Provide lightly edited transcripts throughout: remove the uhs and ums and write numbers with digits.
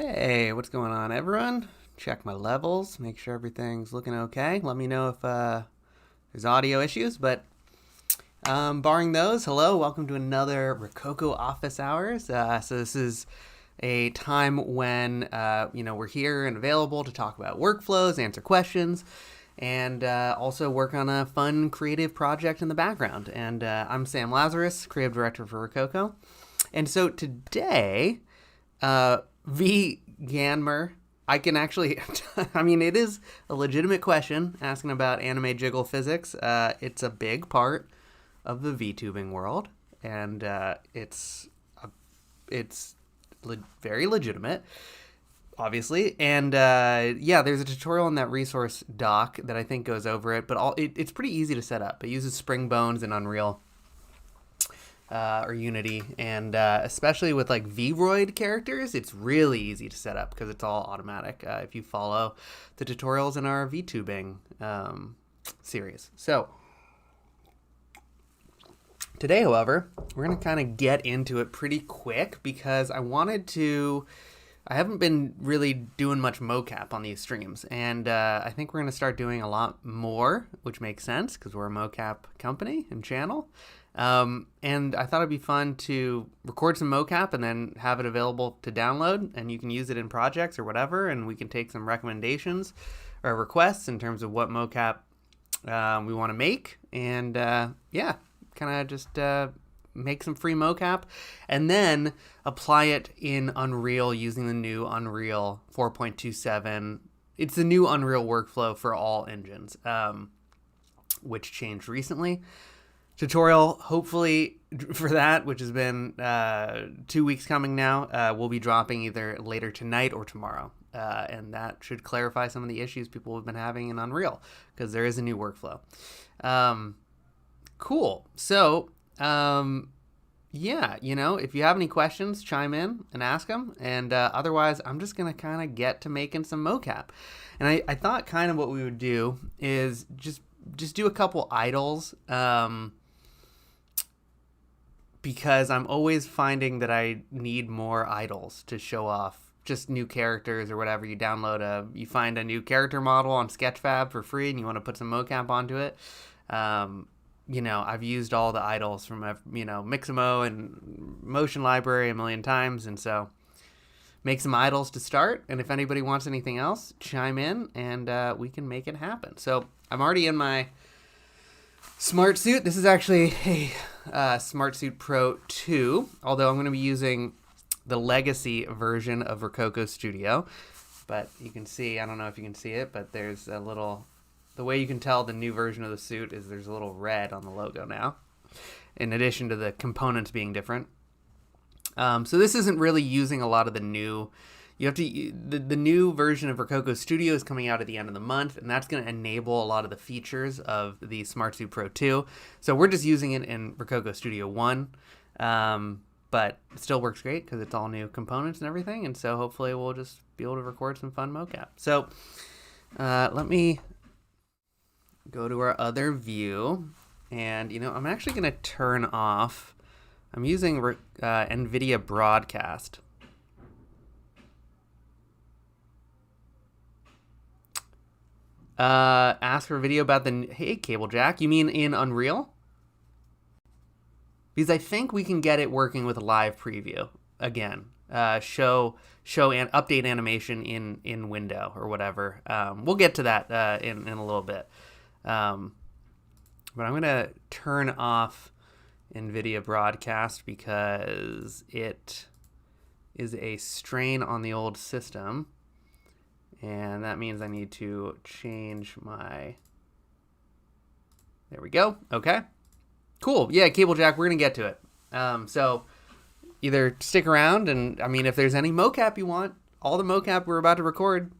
Hey, what's going on, everyone? Check my levels, make sure everything's looking okay. Let me know if there's audio issues, but barring those, hello, welcome to another Rokoko Office Hours. So this is a time when we're here and available to talk about workflows, answer questions, and also work on a fun creative project in the background. And I'm Sam Lazarus, creative director for Rokoko. And so today, V. Ganmer, I can actually, I mean, it is a legitimate question asking about anime jiggle physics. It's a big part of the VTubing world, and it's very legitimate, obviously. And there's a tutorial in that resource doc that I think goes over it, but it's pretty easy to set up. It uses Spring Bones and Unreal. Or Unity, and especially with like Vroid characters, it's really easy to set up because it's all automatic if you follow the tutorials in our VTubing series. So today, however, we're going to kind of get into it pretty quick because I haven't been really doing much mocap on these streams, and I think we're going to start doing a lot more, which makes sense because we're a mocap company and channel. And I thought it'd be fun to record some mocap and then have it available to download, and you can use it in projects or whatever, and we can take some recommendations or requests in terms of what mocap we want to make, and kind of just make some free mocap and then apply it in Unreal using the new Unreal 4.27. It's the new Unreal workflow for all engines, which changed recently. Tutorial, hopefully, for that, which has been 2 weeks coming now, will be dropping either later tonight or tomorrow. And that should clarify some of the issues people have been having in Unreal, because there is a new workflow. Cool. So, if you have any questions, chime in and ask them. And otherwise, I'm just going to kind of get to making some mocap. And I thought kind of what we would do is just do a couple idles, because I'm always finding that I need more idols to show off just new characters or whatever. You find a new character model on Sketchfab for free and you want to put some mocap onto it. I've used all the idols from, Mixamo and Motion Library a million times. And so make some idols to start. And if anybody wants anything else, chime in and we can make it happen. So I'm already in my Smart Suit. This is actually a Smart Suit Pro 2, although I'm going to be using the legacy version of Rokoko Studio. But you can see, I don't know if you can see it, but there's the way you can tell the new version of the suit is there's a little red on the logo now, in addition to the components being different. So this isn't really using a lot of the new. The new version of Rokoko Studio is coming out at the end of the month, and that's going to enable a lot of the features of the Smart Suit Pro 2. So we're just using it in Rokoko Studio 1, but it still works great because it's all new components and everything, and so hopefully we'll just be able to record some fun mocap. So let me go to our other view, and I'm actually going to turn off. I'm using NVIDIA Broadcast. Ask for a video about hey, Cable Jack, you mean in Unreal? Because I think we can get it working with a live preview again. Show and update animation in window or whatever. We'll get to that in a little bit. But I'm gonna turn off NVIDIA Broadcast because it is a strain on the old system. And that means I need to change my... There we go. Okay. Cool. Yeah, Cable Jack, we're going to get to it. So either stick around and, if there's any mocap you want, all the mocap we're about to record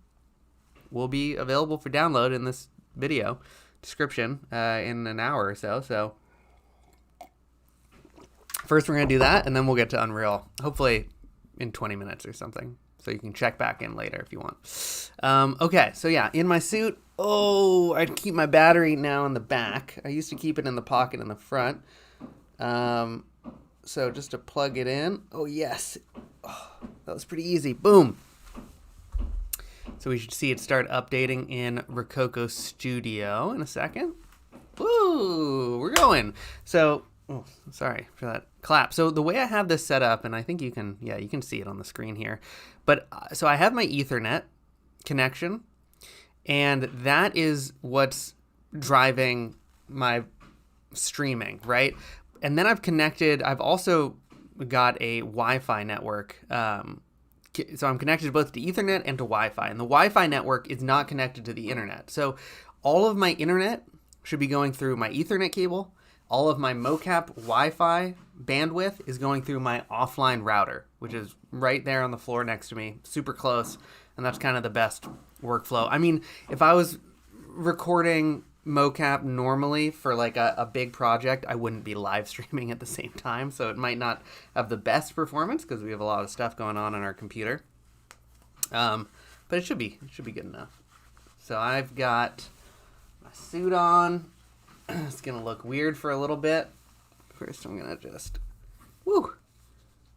will be available for download in this video description in an hour or so. So first we're going to do that, and then we'll get to Unreal, hopefully in 20 minutes or something. So you can check back in later if you want. Okay, so yeah, in my suit. Oh, I keep my battery now in the back. I used to keep it in the pocket in the front. So just to plug it in. Oh, yes. Oh, that was pretty easy. Boom. So we should see it start updating in Rokoko Studio in a second. Woo, we're going. So, sorry for that clap. So the way I have this set up, and I think you can see it on the screen here. But so I have my Ethernet connection, and that is what's driving my streaming, right? And then I've also got a Wi-Fi network. So I'm connected both to Ethernet and to Wi-Fi. And the Wi-Fi network is not connected to the internet. So all of my internet should be going through my Ethernet cable. All of my Mocap Wi-Fi bandwidth is going through my offline router, which is right there on the floor next to me, super close. And that's kind of the best workflow. I mean, if I was recording Mocap normally for like a big project, I wouldn't be live streaming at the same time, so it might not have the best performance because we have a lot of stuff going on our computer. But it should be good enough. So I've got my suit on. It's gonna look weird for a little bit. First, I'm gonna just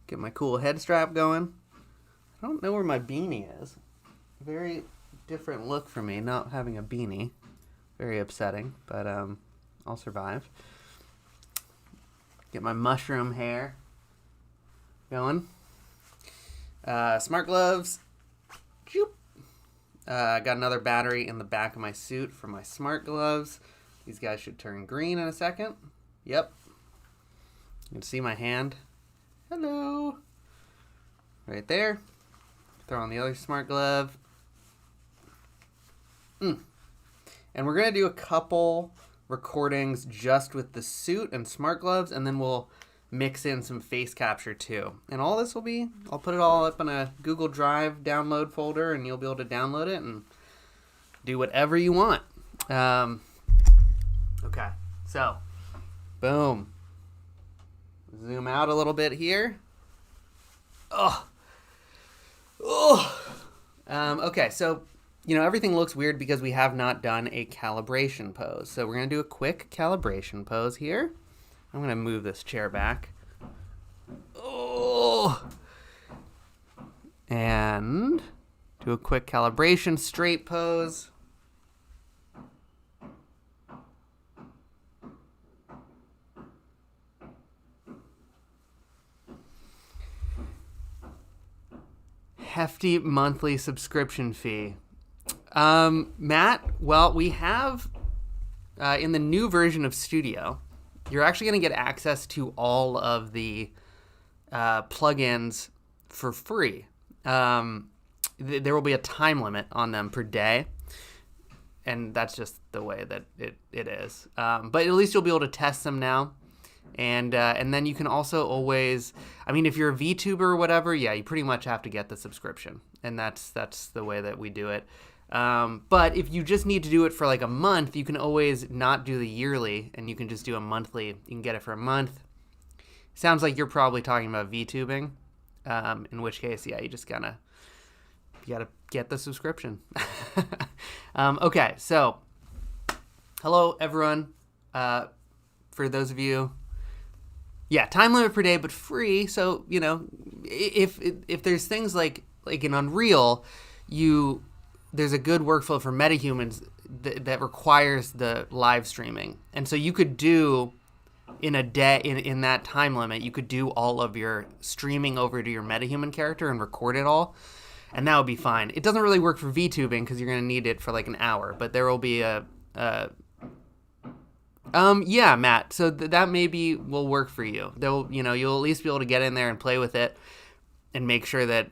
get my cool head strap going. I don't know where my beanie is. Very different look for me not having a beanie. Very upsetting, but I'll survive. Get my mushroom hair going. Smart gloves. Got another battery in the back of my suit for my smart gloves. These guys should turn green in a second. Yep. You can see my hand. Hello. Right there. Throw on the other smart glove. And we're going to do a couple recordings just with the suit and smart gloves, and then we'll mix in some face capture too. And all this will be, I'll put it all up in a Google Drive download folder, and you'll be able to download it and do whatever you want. Okay, so, boom. Zoom out a little bit here. Okay, so everything looks weird because we have not done a calibration pose. So we're going to do a quick calibration pose here. I'm going to move this chair back. And do a quick calibration straight pose. Hefty monthly subscription fee. Matt, well, we have, in the new version of Studio, you're actually going to get access to all of the plugins for free. There will be a time limit on them per day, and that's just the way that it is. But at least you'll be able to test them now. And then you can also always, if you're a VTuber or whatever, yeah, you pretty much have to get the subscription. And that's the way that we do it. But if you just need to do it for like a month, you can always not do the yearly, and you can just do a monthly. You can get it for a month. Sounds like you're probably talking about VTubing, in which case, yeah, you gotta get the subscription. Okay, so hello everyone. For those of you, yeah, time limit per day, but free. So if there's things like in Unreal, there's a good workflow for metahumans that requires the live streaming. And so you could do in a day, in that time limit, you could do all of your streaming over to your metahuman character and record it all. And that would be fine. It doesn't really work for VTubing because you're going to need it for like an hour, but there will be yeah, Matt. So that maybe will work for you. You'll at least be able to get in there and play with it and make sure that,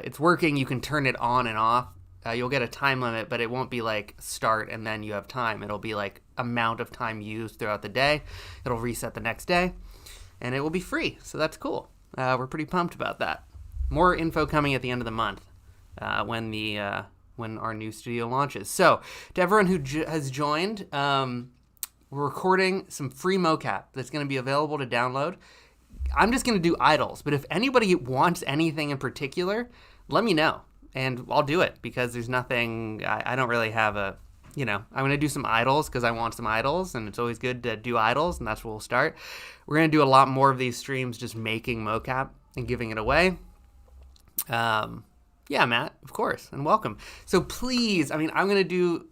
it's working. You can turn it on and off. You'll get a time limit, but it won't be like start and then you have time. It'll be like amount of time used throughout the day. It'll reset the next day, and it will be free. So that's cool. We're pretty pumped about that. More info coming at the end of the month when our new studio launches. So to everyone who has joined, we're recording some free mocap that's going to be available to download. I'm just going to do idols, but if anybody wants anything in particular, let me know, and I'll do it, because there's nothing, I don't really have I'm going to do some idols because I want some idols, and it's always good to do idols, and that's where we'll start. We're going to do a lot more of these streams just making mocap and giving it away. Yeah, Matt, of course, and welcome. So please, I mean, I'm going to do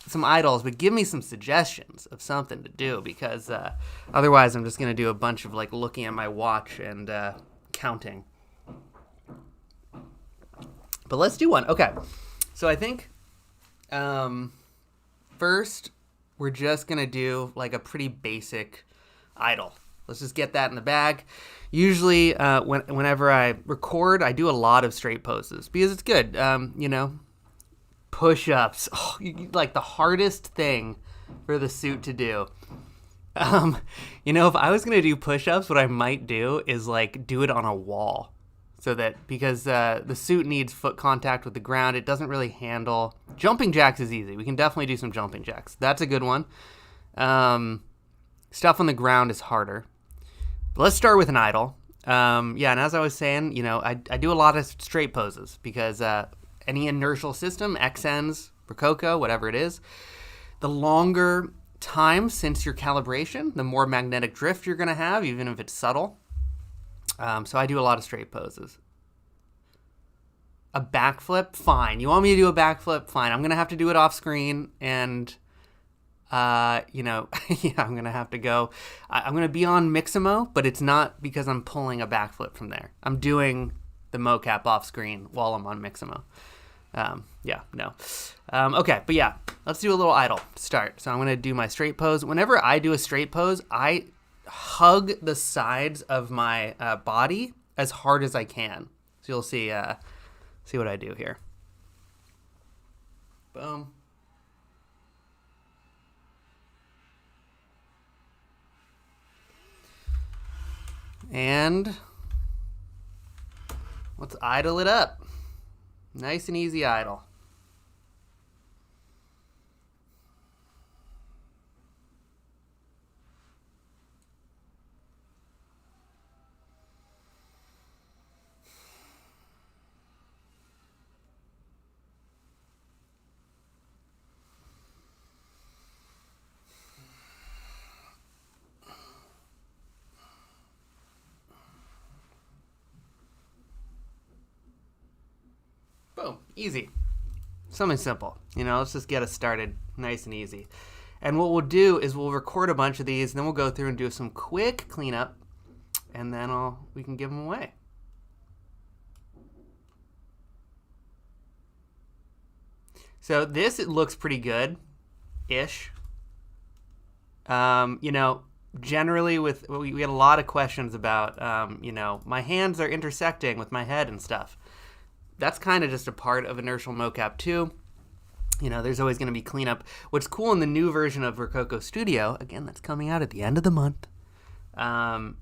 some idols, but give me some suggestions of something to do, because otherwise I'm just going to do a bunch of like looking at my watch and counting. But let's do one. Okay, so I think first we're just going to do like a pretty basic idol. Let's just get that in the bag. Usually whenever I record, I do a lot of straight poses because it's good. Push-ups, like the hardest thing for the suit to do. If I was going to do push-ups, what I might do is like do it on a wall. So that, because the suit needs foot contact with the ground, it doesn't really handle. Jumping jacks is easy. We can definitely do some jumping jacks. That's a good one. Stuff on the ground is harder. But let's start with an idol. And as I was saying, I do a lot of straight poses because any inertial system, XNs, Rokoko, whatever it is, the longer time since your calibration, the more magnetic drift you're going to have, even if it's subtle. So I do a lot of straight poses. A backflip? Fine. You want me to do a backflip? Fine. I'm going to have to do it off screen, and, I'm going to have to go. I'm going to be on Mixamo, but it's not because I'm pulling a backflip from there. I'm doing the mocap off screen while I'm on Mixamo. Okay, but yeah, let's do a little idle to start. So I'm going to do my straight pose. Whenever I do a straight pose, I hug the sides of my body as hard as I can. So you'll see what I do here. Boom. And let's idle it up. Nice and easy idle. Boom. Easy. Something simple. Let's just get us started nice and easy. And what we'll do is we'll record a bunch of these, and then we'll go through and do some quick cleanup, and then we can give them away. So this, it looks pretty good-ish. Generally we had a lot of questions about, my hands are intersecting with my head and stuff. That's kind of just a part of inertial mocap too. There's always going to be cleanup. What's cool in the new version of Rokoko Studio, again, that's coming out at the end of the month,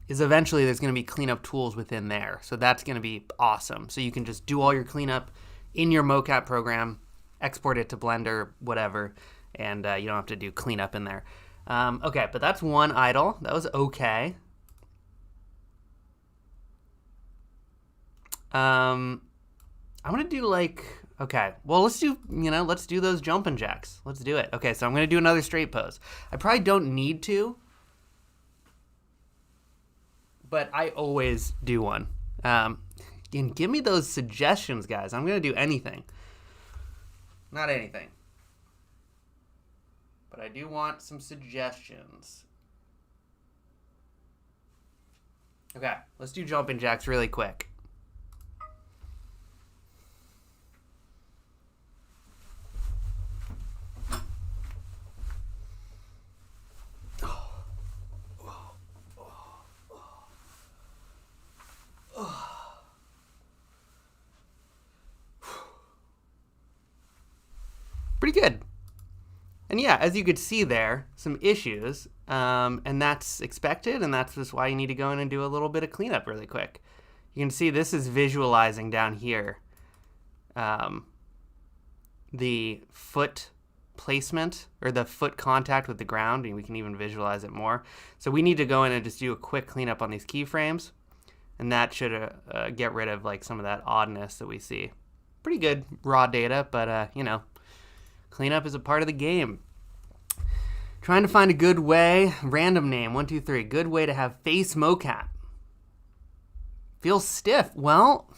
is eventually there's going to be cleanup tools within there. So that's going to be awesome. So you can just do all your cleanup in your mocap program, export it to Blender, whatever, and you don't have to do cleanup in there. Okay, but that's one idle. That was okay. I'm going to do let's do those jumping jacks. Let's do it. Okay, so I'm going to do another straight pose. I probably don't need to, but I always do one. And give me those suggestions, guys. I'm going to do anything. Not anything. But I do want some suggestions. Okay, let's do jumping jacks really quick. Pretty good. And yeah, as you could see there, some issues, and that's expected, and that's just why you need to go in and do a little bit of cleanup really quick. You can see this is visualizing down here the foot placement, or the foot contact with the ground, and we can even visualize it more. So we need to go in and just do a quick cleanup on these keyframes, and that should get rid of like some of that oddness that we see. Pretty good raw data, but cleanup is a part of the game. Trying to find a good way, random name, 1, 2, 3, good way to have face mocap. Feels stiff. Well,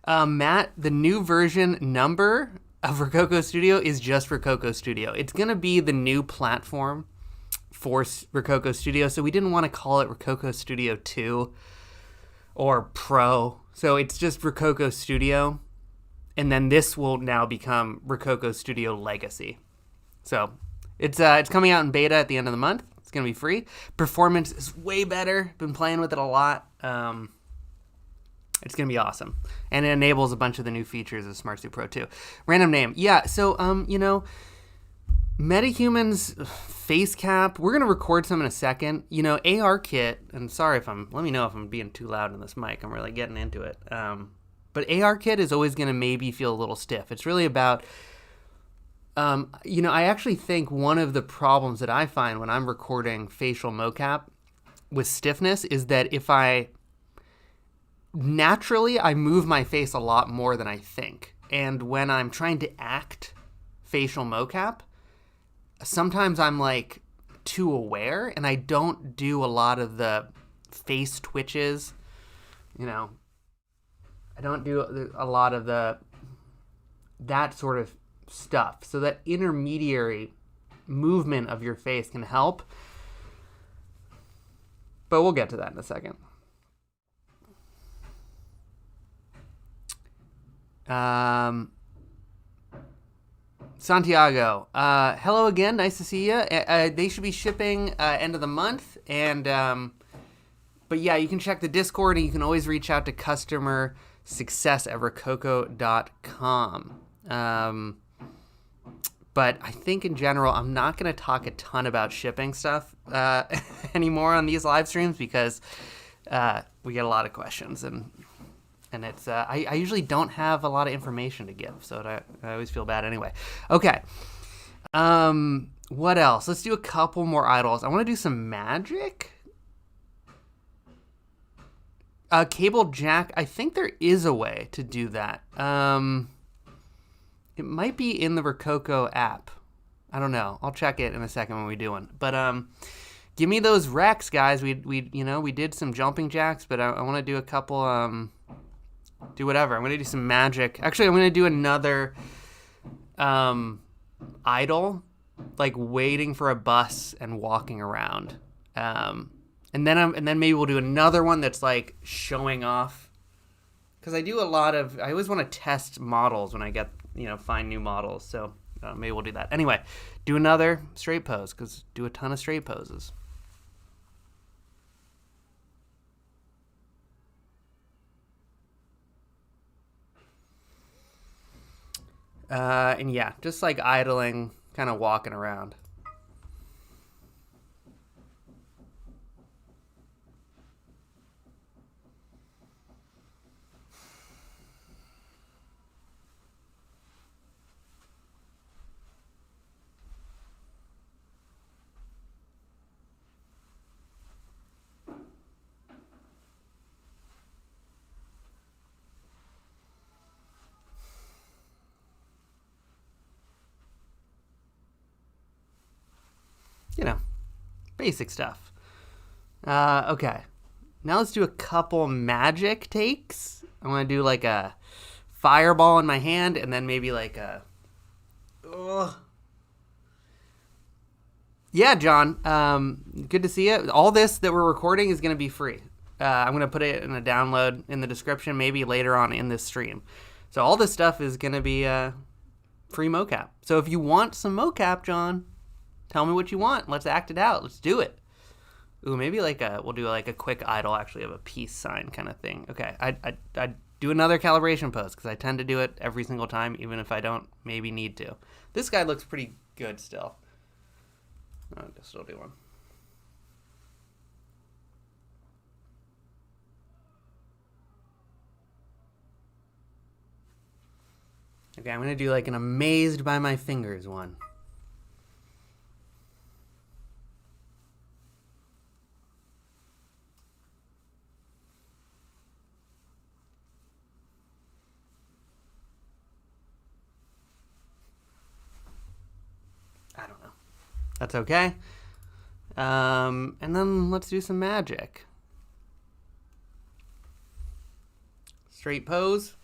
Matt, the new version number of Rokoko Studio is just Rokoko Studio. It's going to be the new platform for Rokoko Studio, so we didn't want to call it Rokoko Studio 2 or Pro. So it's just Rokoko Studio, and then this will now become Rokoko Studio Legacy. So it's coming out in beta at the end of the month. It's going to be free. Performance is way better. Been playing with it a lot. It's going to be awesome. And it enables a bunch of the new features of SmartSuit Pro 2. Random name. Yeah, so, MetaHuman's face cap, we're going to record some in a second. ARKit, and sorry let me know if I'm being too loud in this mic. I'm really getting into it. But ARKit is always going to maybe feel a little stiff. It's really about, I actually think one of the problems that I find when I'm recording facial mocap with stiffness is that naturally, I move my face a lot more than I think. And when I'm trying to act facial mocap, sometimes I'm like too aware and I don't do a lot of the face twitches. I don't do a lot of that sort of stuff. So that intermediary movement of your face can help. But we'll get to that in a second. Santiago, hello again. Nice to see you. They should be shipping end of the month, and but yeah, you can check the Discord, and you can always reach out to customer success at rokoko.com. But I think in general, I'm not going to talk a ton about shipping stuff anymore on these live streams because we get a lot of questions and it's I usually don't have a lot of information to give, so I always feel bad anyway. Okay. What else? Let's do a couple more idols. I want to do some magic. Cable jack. I think there is a way to do that. It might be in the Rokoko app. I don't know. I'll check it in a second when we do one. But give me those recs, guys. We did some jumping jacks, but I want to do a couple. Do whatever. I'm going to do some magic. Actually, I'm going to do another idol, like waiting for a bus and walking around. And then maybe we'll do another one that's like showing off. Because I always want to test models when I get, find new models. So maybe we'll do that. Anyway, do another straight pose because do a ton of straight poses. And yeah, just like idling, kind of walking around. Basic stuff. Okay. Now let's do a couple magic takes. I want to do like a fireball in my hand and then maybe like a... Yeah, John. Good to see you. All this that we're recording is going to be free. I'm going to put it in a download in the description maybe later on in this stream. So all this stuff is going to be free mocap. So if you want some mocap, John... Tell me what you want. Let's act it out. Let's do it. Ooh, maybe we'll do like a quick idle actually of a peace sign kind of thing. Okay, I do another calibration pose because I tend to do it every single time, even if I don't maybe need to. This guy looks pretty good still. I'll still do one. Okay, I'm going to do like an amazed by my fingers one. That's okay. And then let's do some magic. Straight pose.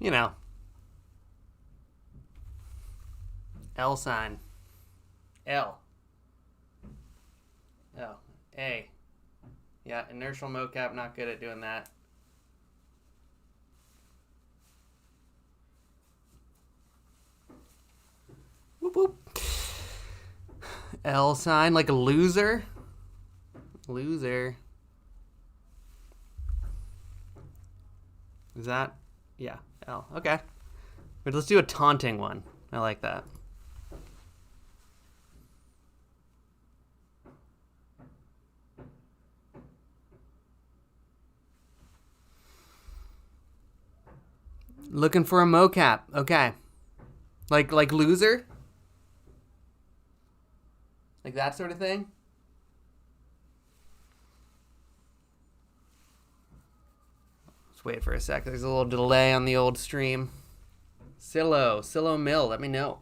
you know, L sign. L. Oh, A. Yeah, inertial mocap, not good at doing that. Whoop whoop. L sign, like a loser. Loser. Is that? Yeah, L. Okay. But let's do a taunting one. I like that. Looking for a mocap. Okay. Like loser? Like that sort of thing? Let's wait for a sec. There's a little delay on the old stream. Silo Mill, let me know.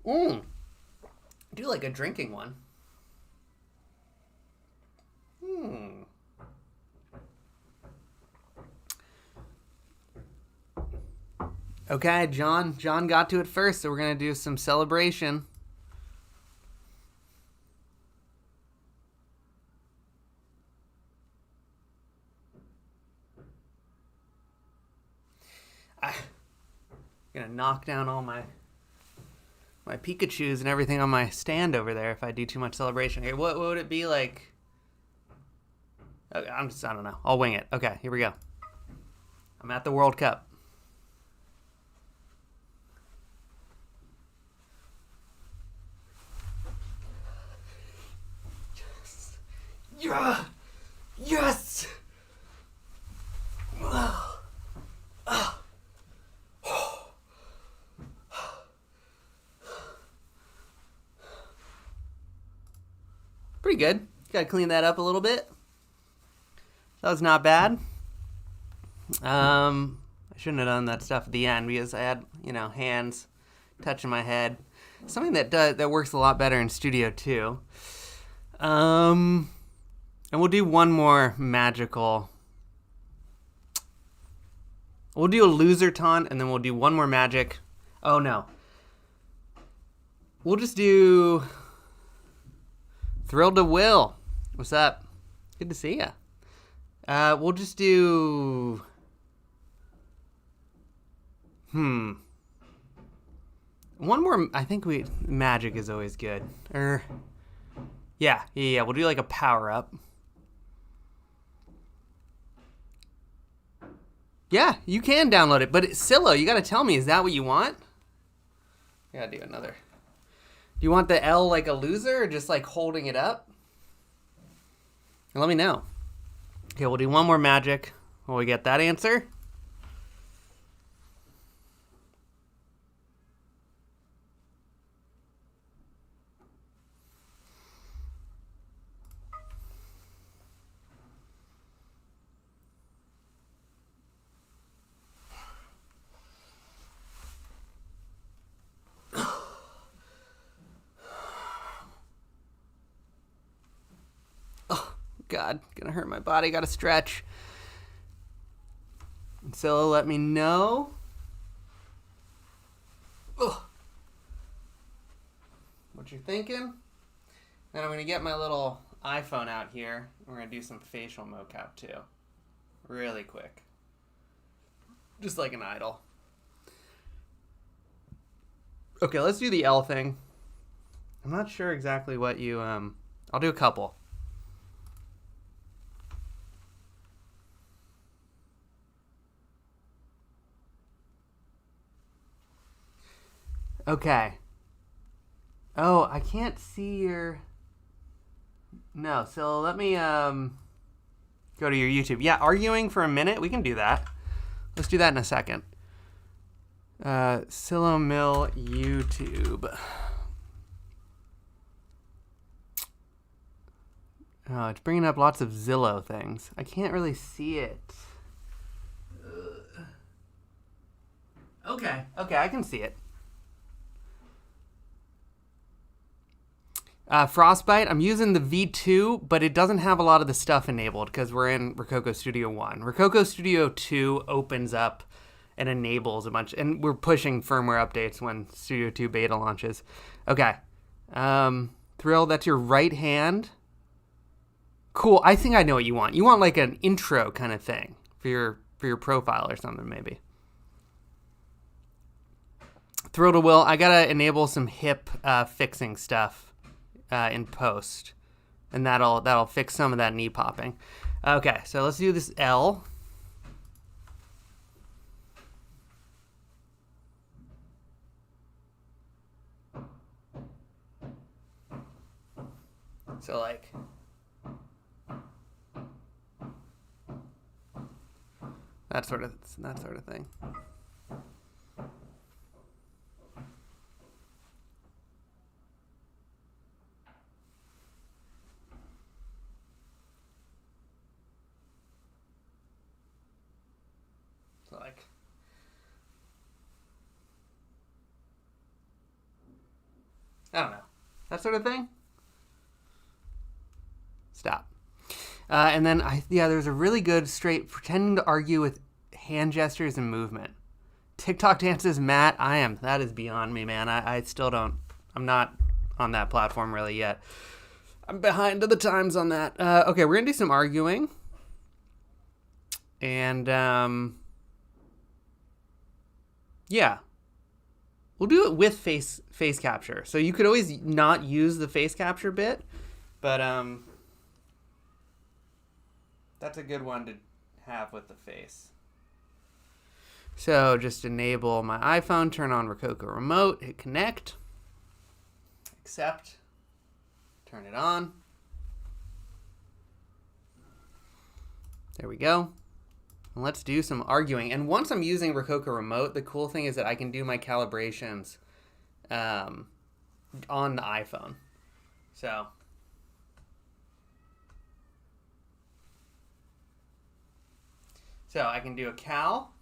I do like a drinking one. Okay, John got to it first, so we're going to do some celebration. I'm going to knock down all my Pikachus and everything on my stand over there if I do too much celebration. Okay, what would it be like? Okay, I don't know. I'll wing it. Okay, here we go. I'm at the World Cup. Yeah! Yes! Pretty good. Gotta clean that up a little bit. That was not bad. I shouldn't have done that stuff at the end because I had, hands touching my head. Something that works a lot better in Studio 2. And we'll do one more magical. We'll do a loser taunt, and then we'll do one more magic. Oh, no. We'll just do Thrilled to Will. What's up? Good to see ya. We'll just do... One more... I think magic is always good. Yeah. We'll do like a power-up. Yeah, you can download it. But Silo, you got to tell me, is that what you want? I got to do another. Do you want the L like a loser or just like holding it up? Let me know. Okay, we'll do one more magic. Will we get that answer? God, gonna hurt my body, gotta stretch. So let me know. Ugh. What you're thinking. Then I'm gonna get my little iPhone out here. We're gonna do some facial mocap too. Really quick. Just like an idol. Okay, let's do the L thing. I'm not sure exactly what you, I'll do a couple. Okay. Oh, I can't see your... No, so let me go to your YouTube. Yeah, arguing for a minute, we can do that. Let's do that in a second. Silo Mill YouTube. Oh, it's bringing up lots of Zillow things. I can't really see it. Okay, I can see it. Frostbite, I'm using the V2, but it doesn't have a lot of the stuff enabled because we're in Rokoko Studio 1. Rokoko Studio 2 opens up and enables a bunch. And we're pushing firmware updates when Studio 2 beta launches. Okay. Thrill, that's your right hand. Cool. I think I know what you want. You want like an intro kind of thing for your profile or something, maybe. Thrill to Will, I gotta enable some hip fixing stuff in post, and that'll fix some of that knee popping. Okay, so let's do this L. So like that sort of thing. So like I don't know. That sort of thing. Stop. And then there's a really good straight pretending to argue with hand gestures and movement. TikTok dances, Matt. That is beyond me, man. I still don't. I'm not on that platform really yet. I'm behind to the times on that. Okay, we're gonna do some arguing, and yeah, we'll do it with face capture. So you could always not use the face capture bit, but that's a good one to have with the face. So just enable my iPhone, turn on Rokoko remote, hit connect, accept, turn it on. There we go. And let's do some arguing. And once I'm using Rokoko remote, the cool thing is that I can do my calibrations on the iPhone. So I can do a cal.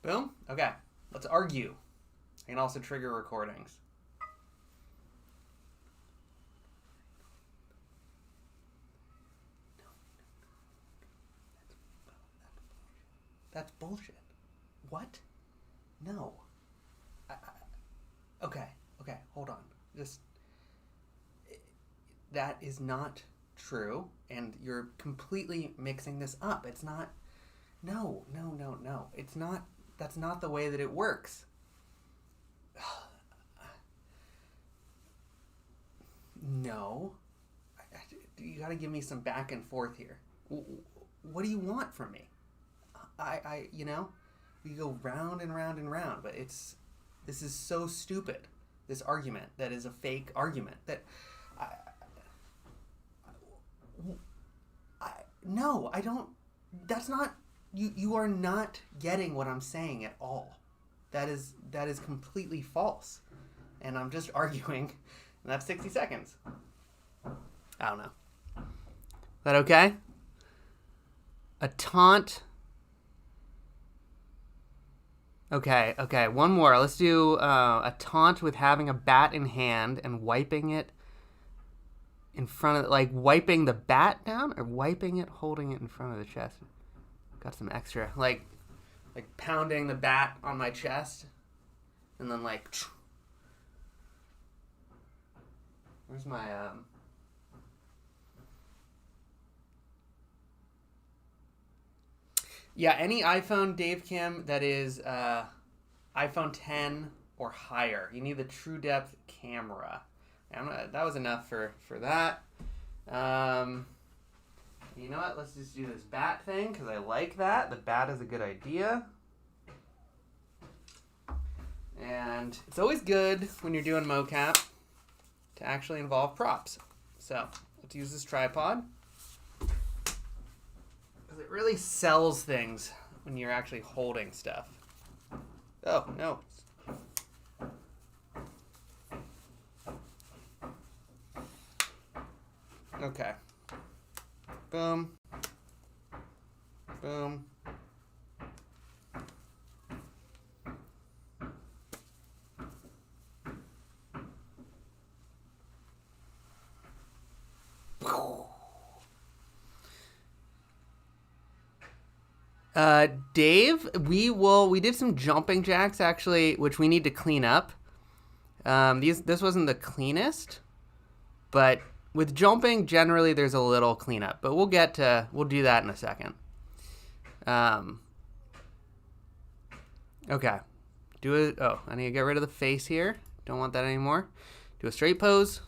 Boom. Okay. Let's argue. I can also trigger recordings. That's bullshit. What? No. Okay, hold on. That is not true, and you're completely mixing this up. It's not. No. It's not. That's not the way that it works. No. You gotta give me some back and forth here. What do you want from me? We go round and round and round, but this is so stupid. This argument that is a fake argument that no, I don't. That's not. You are not getting what I'm saying at all. That is completely false, and I'm just arguing. And that's 60 seconds. I don't know. Is that okay? A taunt. Okay. One more. Let's do a taunt with having a bat in hand and wiping it in front of, like wiping the bat down or wiping it, holding it in front of the chest. Got some extra, like pounding the bat on my chest, and then like, where's my Yeah, any iPhone Dave Kim that is iPhone 10 or higher. You need the true depth camera. That was enough for that. You know what? Let's just do this bat thing because I like that. The bat is a good idea. And it's always good when you're doing mocap to actually involve props. So let's use this tripod. It really sells things when you're actually holding stuff. Oh, no. Okay. Boom. Boom. Dave, we did some jumping jacks actually, which we need to clean up. This wasn't the cleanest, but with jumping, generally there's a little cleanup, but we'll do that in a second. Okay. I need to get rid of the face here. Don't want that anymore. Do a straight pose.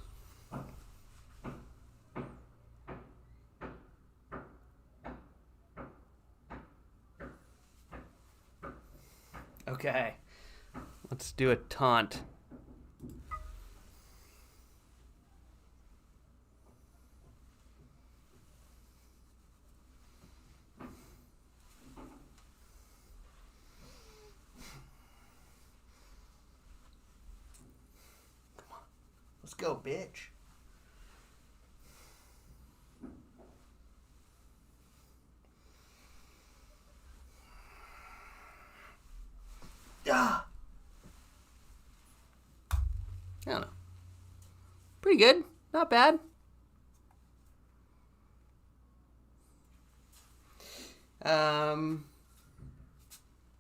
Okay. Let's do a taunt. Let's go, bitch. Ah. I don't know. Pretty good. Not bad.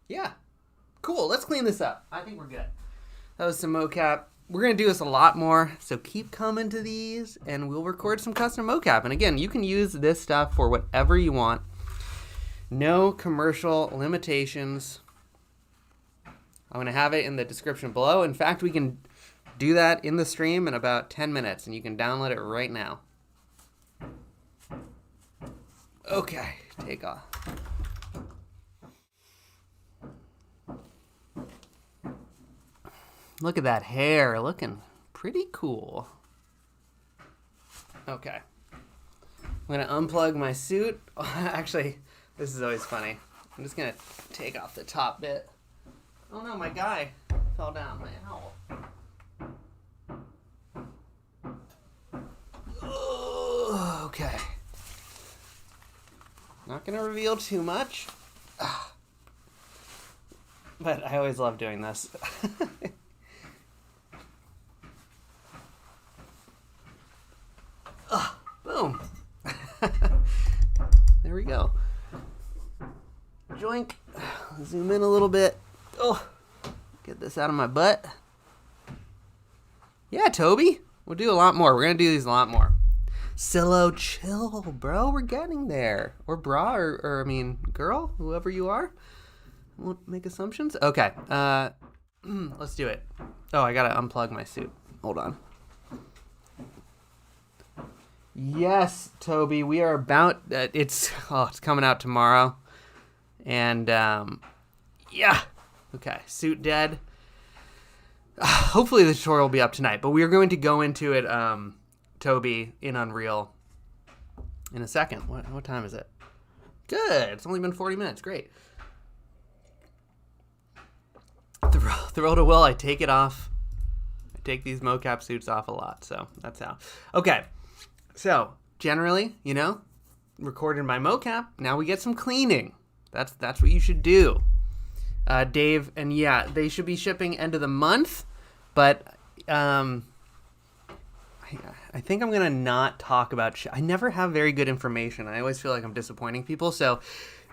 Yeah. Cool. Let's clean this up. I think we're good. That was some mocap. We're going to do this a lot more, so keep coming to these, and we'll record some custom mocap. And again, you can use this stuff for whatever you want. No commercial limitations. I'm going to have it in the description below. In fact, we can do that in the stream in about 10 minutes, and you can download it right now. Okay, take off. Look at that hair, looking pretty cool. Okay. I'm gonna unplug my suit. Actually, this is always funny. I'm just gonna take off the top bit. Oh no, my guy fell down, my owl. Oh, okay. Not gonna reveal too much. But I always love doing this. Boom. There we go. Joink. Zoom in a little bit. Oh, get this out of my butt. Yeah, Toby. We'll do a lot more. We're going to do these a lot more. Silo, chill, bro. We're getting there. Or bra, or I mean, girl, whoever you are. Won't make assumptions. Okay. Let's do it. Oh, I got to unplug my suit. Hold on. Yes, Toby, we are about. It's coming out tomorrow, and yeah, okay. Suit dead. Hopefully the tutorial will be up tonight, but we are going to go into it, Toby, in Unreal, in a second. What time is it? Good. It's only been 40 minutes. Great. Throw to will. I take it off. I take these mocap suits off a lot, so that's how. Okay. So, generally, recorded my mocap. Now we get some cleaning. That's what you should do. Dave, and yeah, they should be shipping end of the month, but I think I'm going to not talk about I never have very good information. I always feel like I'm disappointing people. So,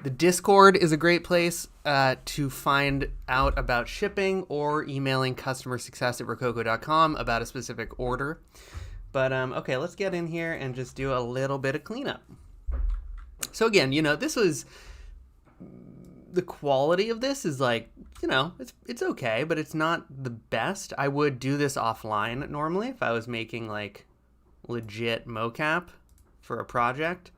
the Discord is a great place to find out about shipping or emailing customersuccess@rokoko.com about a specific order. But, okay, let's get in here and just do a little bit of cleanup. So again, this was, the quality of this is like, it's okay, but it's not the best. I would do this offline normally if I was making like legit mocap for a project.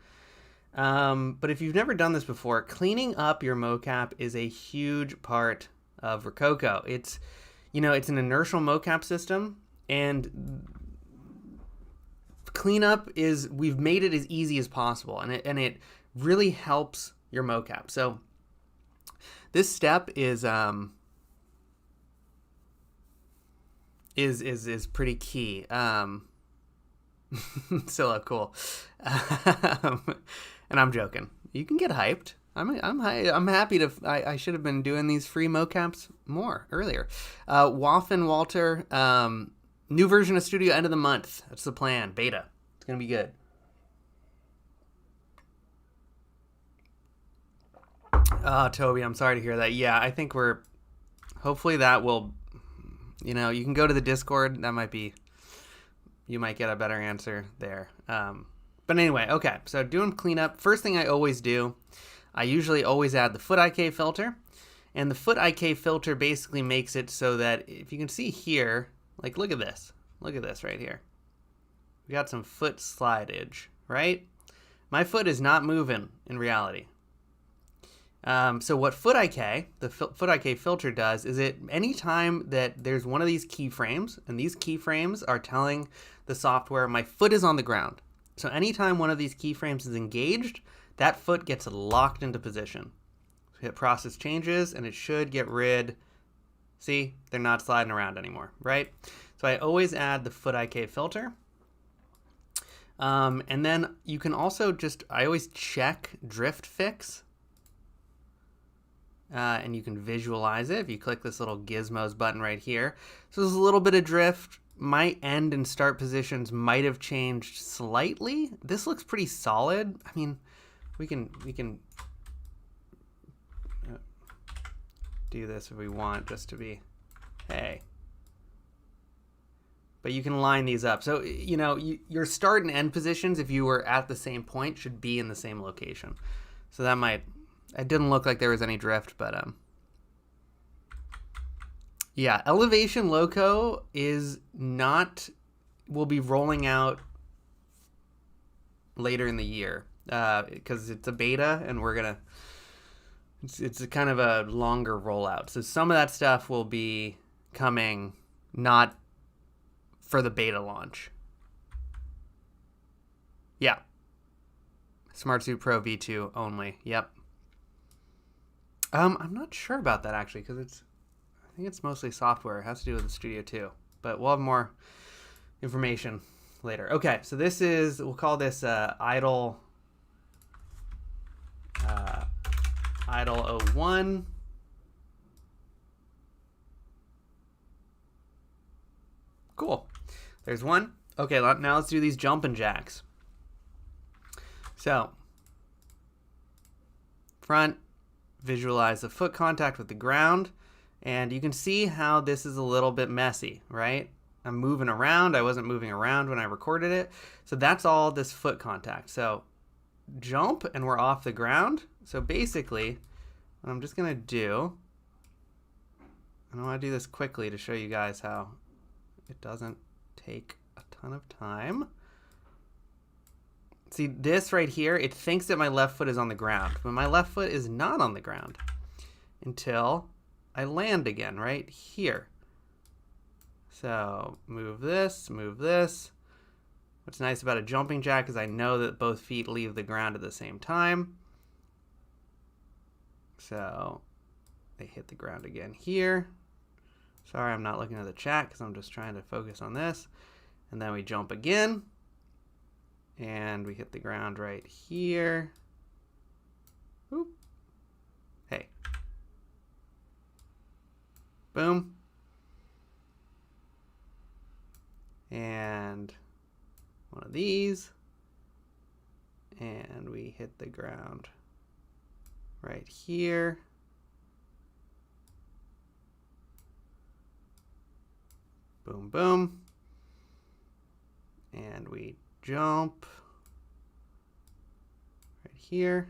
But if you've never done this before, cleaning up your mocap is a huge part of Rokoko. It's, it's an inertial mocap system, and cleanup is, we've made it as easy as possible, and it really helps your mocap. So this step is pretty key. So cool. And I'm joking. You can get hyped. I'm happy to. I should have been doing these free mocaps more earlier. Waffen Walter. New version of Studio end of the month. That's the plan. Beta. It's going to be good. Oh, Toby, I'm sorry to hear that. Yeah, I think hopefully that will, you can go to the Discord. That might be, you might get a better answer there. But anyway, okay, so doing cleanup. First thing I always do, I usually always add the foot IK filter. And the foot IK filter basically makes it so that if you can see here, like look at this. Look at this right here. We got some foot slidage, right? My foot is not moving in reality. So what foot IK, the foot IK filter does is anytime that there's one of these keyframes, and these keyframes are telling the software my foot is on the ground. So anytime one of these keyframes is engaged, that foot gets locked into position. So hit process changes and it should get rid. See, they're not sliding around anymore, right? So I always add the foot IK filter. And then you can also I always check drift fix. And you can visualize it if you click this little gizmos button right here. So there's a little bit of drift. My end and start positions might have changed slightly. This looks pretty solid. I mean, we can do this if we want, just to be, hey. But you can line these up. So, your start and end positions, if you were at the same point, should be in the same location. So it didn't look like there was any drift, but yeah, Elevation Loco will be rolling out later in the year because it's a beta and it's a kind of a longer rollout. So some of that stuff will be coming not for the beta launch. Yeah. SmartSuit Pro V2 only. Yep. I'm not sure about that actually because I think it's mostly software. It has to do with the Studio 2, but we'll have more information later. Okay, so we'll call this idle 01. Cool. There's one. Okay, now let's do these jumping jacks. So, front, visualize the foot contact with the ground, and you can see how this is a little bit messy, right? I'm moving around. I wasn't moving around when I recorded it. So that's all this foot contact. So jump and we're off the ground. So basically, what I'm just going to do, and I want to do this quickly to show you guys how it doesn't take a ton of time. See this right here, it thinks that my left foot is on the ground, but my left foot is not on the ground until I land again right here. So move this, move this. What's nice about a jumping jack is I know that both feet leave the ground at the same time. So they hit the ground again here. Sorry, I'm not looking at the chat because I'm just trying to focus on this. And then we jump again. And we hit the ground right here. Oop. Hey. Boom. And one of these. And we hit the ground right here. Boom, boom. And we jump right here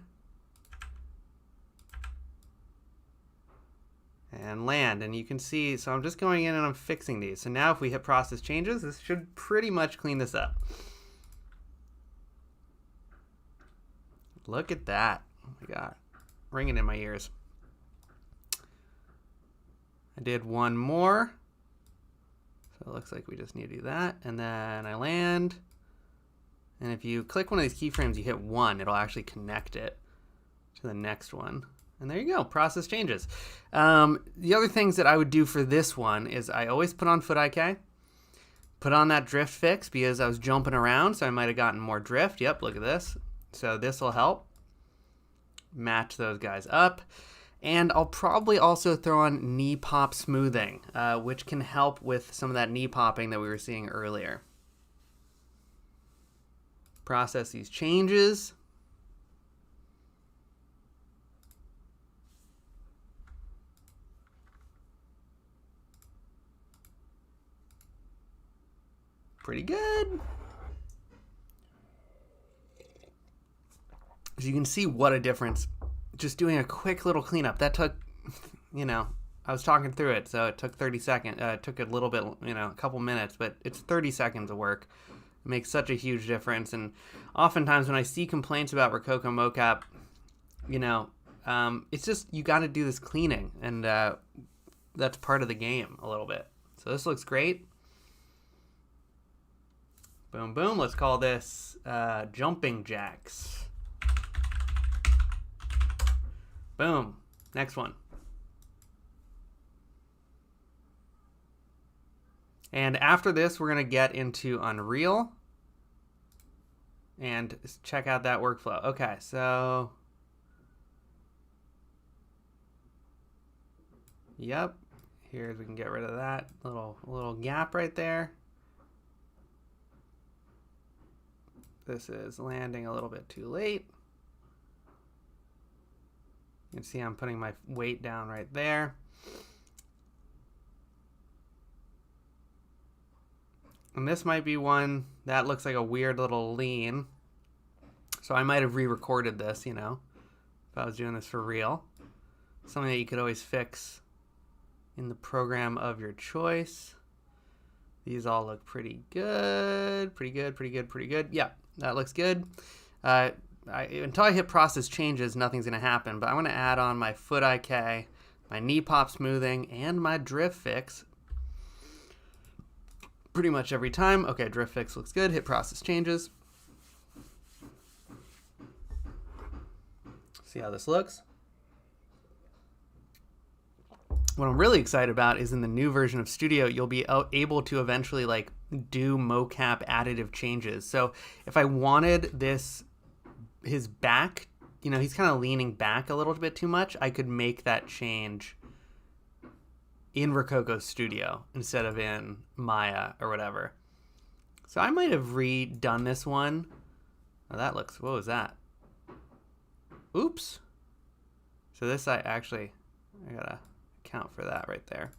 and land, and you can see, so I'm just going in and I'm fixing these. So now if we hit process changes, this should pretty much clean this up. Look at that. Oh my God, ringing in my ears. I did one more. So it looks like we just need to do that. And then I land. And if you click one of these keyframes, you hit 1, it'll actually connect it to the next one. And there you go, process changes. The other things that I would do for this one is I always put on foot IK, put on that drift fix because I was jumping around, so I might have gotten more drift. Yep, look at this. So this will help match those guys up. And I'll probably also throw on knee pop smoothing, which can help with some of that knee popping that we were seeing earlier. Process these changes. pretty good. So you can see what a difference. Just doing a quick little cleanup. That took, you know, I was talking through it, so it took 30 seconds. It took a little bit, you know, a couple minutes, but it's 30 seconds of work. It makes such a huge difference. And oftentimes when I see complaints about Rokoko Mocap, you know, it's just, you got to do this cleaning, and that's part of the game a little bit. So this looks great. Boom, boom. Let's call this jumping jacks. Boom. Next one. And after this, we're going to get into Unreal and check out that workflow. Okay, so yep. Here's, we can get rid of that little gap right there. This is landing a little bit too late. You can see I'm putting my weight down right there. And this might be one that looks like a weird little lean. So I might have re-recorded this, you know, if I was doing this for real. Something that you could always fix in the program of your choice. These all look pretty good. Pretty good, pretty good, pretty good. Yeah, that looks good. Until I hit process changes, nothing's going to happen. But I'm going to add on my foot IK, my knee pop smoothing, and my drift fix pretty much every time. Okay, drift fix looks good. Hit process changes. See how this looks. What I'm really excited about is in the new version of Studio, you'll be able to eventually like do mocap additive changes. So if I wanted his back, you know, he's kind of leaning back a little bit too much, I could make that change in Rokoko Studio instead of in Maya or whatever. So I might have redone this one. Oh, that looks, what was that? Oops. So this I gotta account for that right there.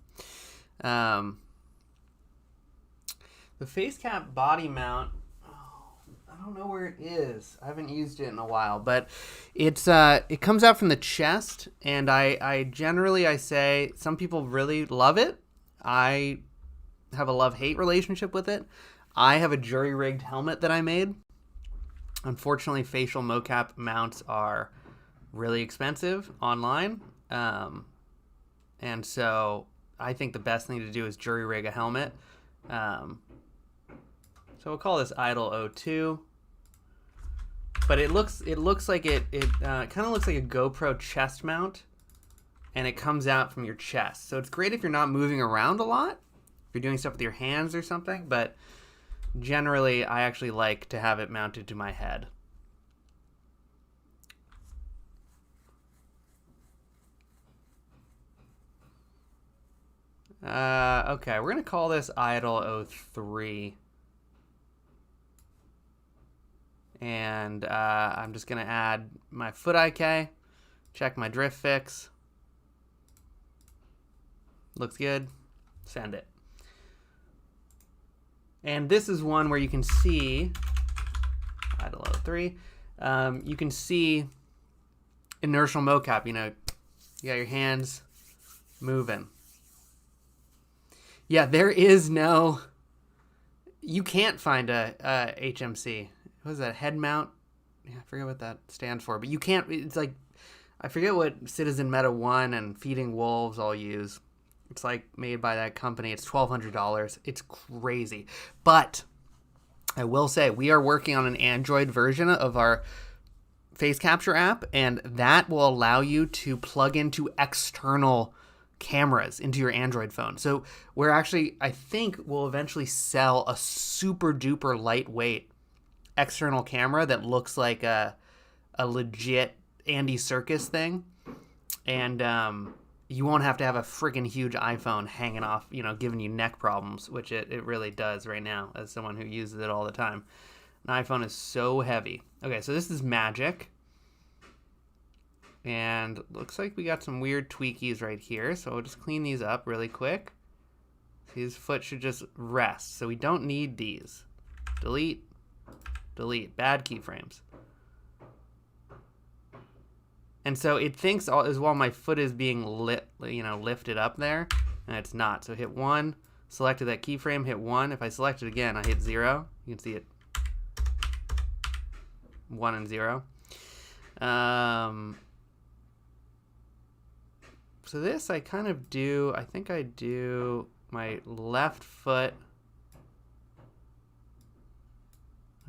The face cap body mount, I don't know where it is. I haven't used it in a while, but it's it comes out from the chest, and I generally say some people really love it. I have a love-hate relationship with it. I have a jury-rigged helmet that I made. Unfortunately, facial mocap mounts are really expensive online, and so I think the best thing to do is jury-rig a helmet. So we'll call this Idol 02. But it looks like it kind of looks like a GoPro chest mount, and it comes out from your chest. So it's great if you're not moving around a lot, if you're doing stuff with your hands or something, but generally I actually like to have it mounted to my head. Okay, we're going to call this Idol 03. And I'm just going to add my foot IK, check my drift fix. Looks good. Send it. And this is one where you can see, Idol 03, you can see inertial mocap. You know, you got your hands moving. Yeah, there is no, you can't find a HMC. What is that, head mount? Yeah, I forget what that stands for, but you can't, it's like, I forget what Citizen Meta 1 and Feeding Wolves all use. It's like made by that company. It's $1,200. It's crazy. But I will say we are working on an Android version of our face capture app, and that will allow you to plug into external cameras into your Android phone. So we're actually, I think we'll eventually sell a super duper lightweight external camera that looks like a legit Andy Serkis thing, and you won't have to have a freaking huge iPhone hanging off, you know, giving you neck problems, which it really does right now as someone who uses it all the time. An iPhone is so heavy. Okay, so this is magic, and looks like we got some weird tweakies right here, so we'll just clean these up really quick. His foot should just rest. So we don't need these. Delete. Delete. Bad keyframes. And so it thinks as well my foot is being lifted up there, and it's not. So hit 1, selected that keyframe, hit 1. If I select it again, I hit 0. You can see it 1 and 0. So this I kind of do, I think I do my left foot.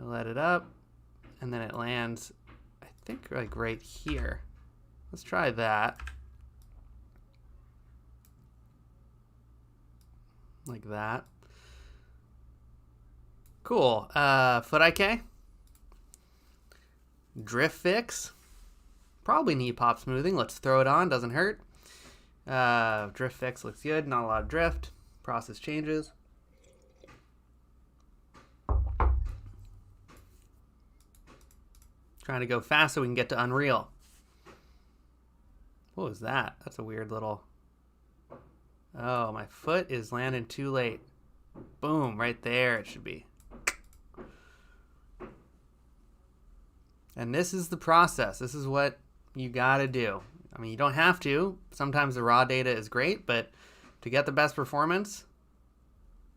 I let it up, and then it lands, I think, like right here. Let's try that. Like that. Cool. Foot IK. Drift fix. Probably knee pop smoothing. Let's throw it on. Doesn't hurt. Drift fix looks good. Not a lot of drift. Process changes. Trying to go fast so we can get to Unreal. What was that? That's a weird little... Oh, my foot is landing too late. Boom, right there it should be. And this is the process. This is what you gotta do. I mean, you don't have to. Sometimes the raw data is great, but to get the best performance,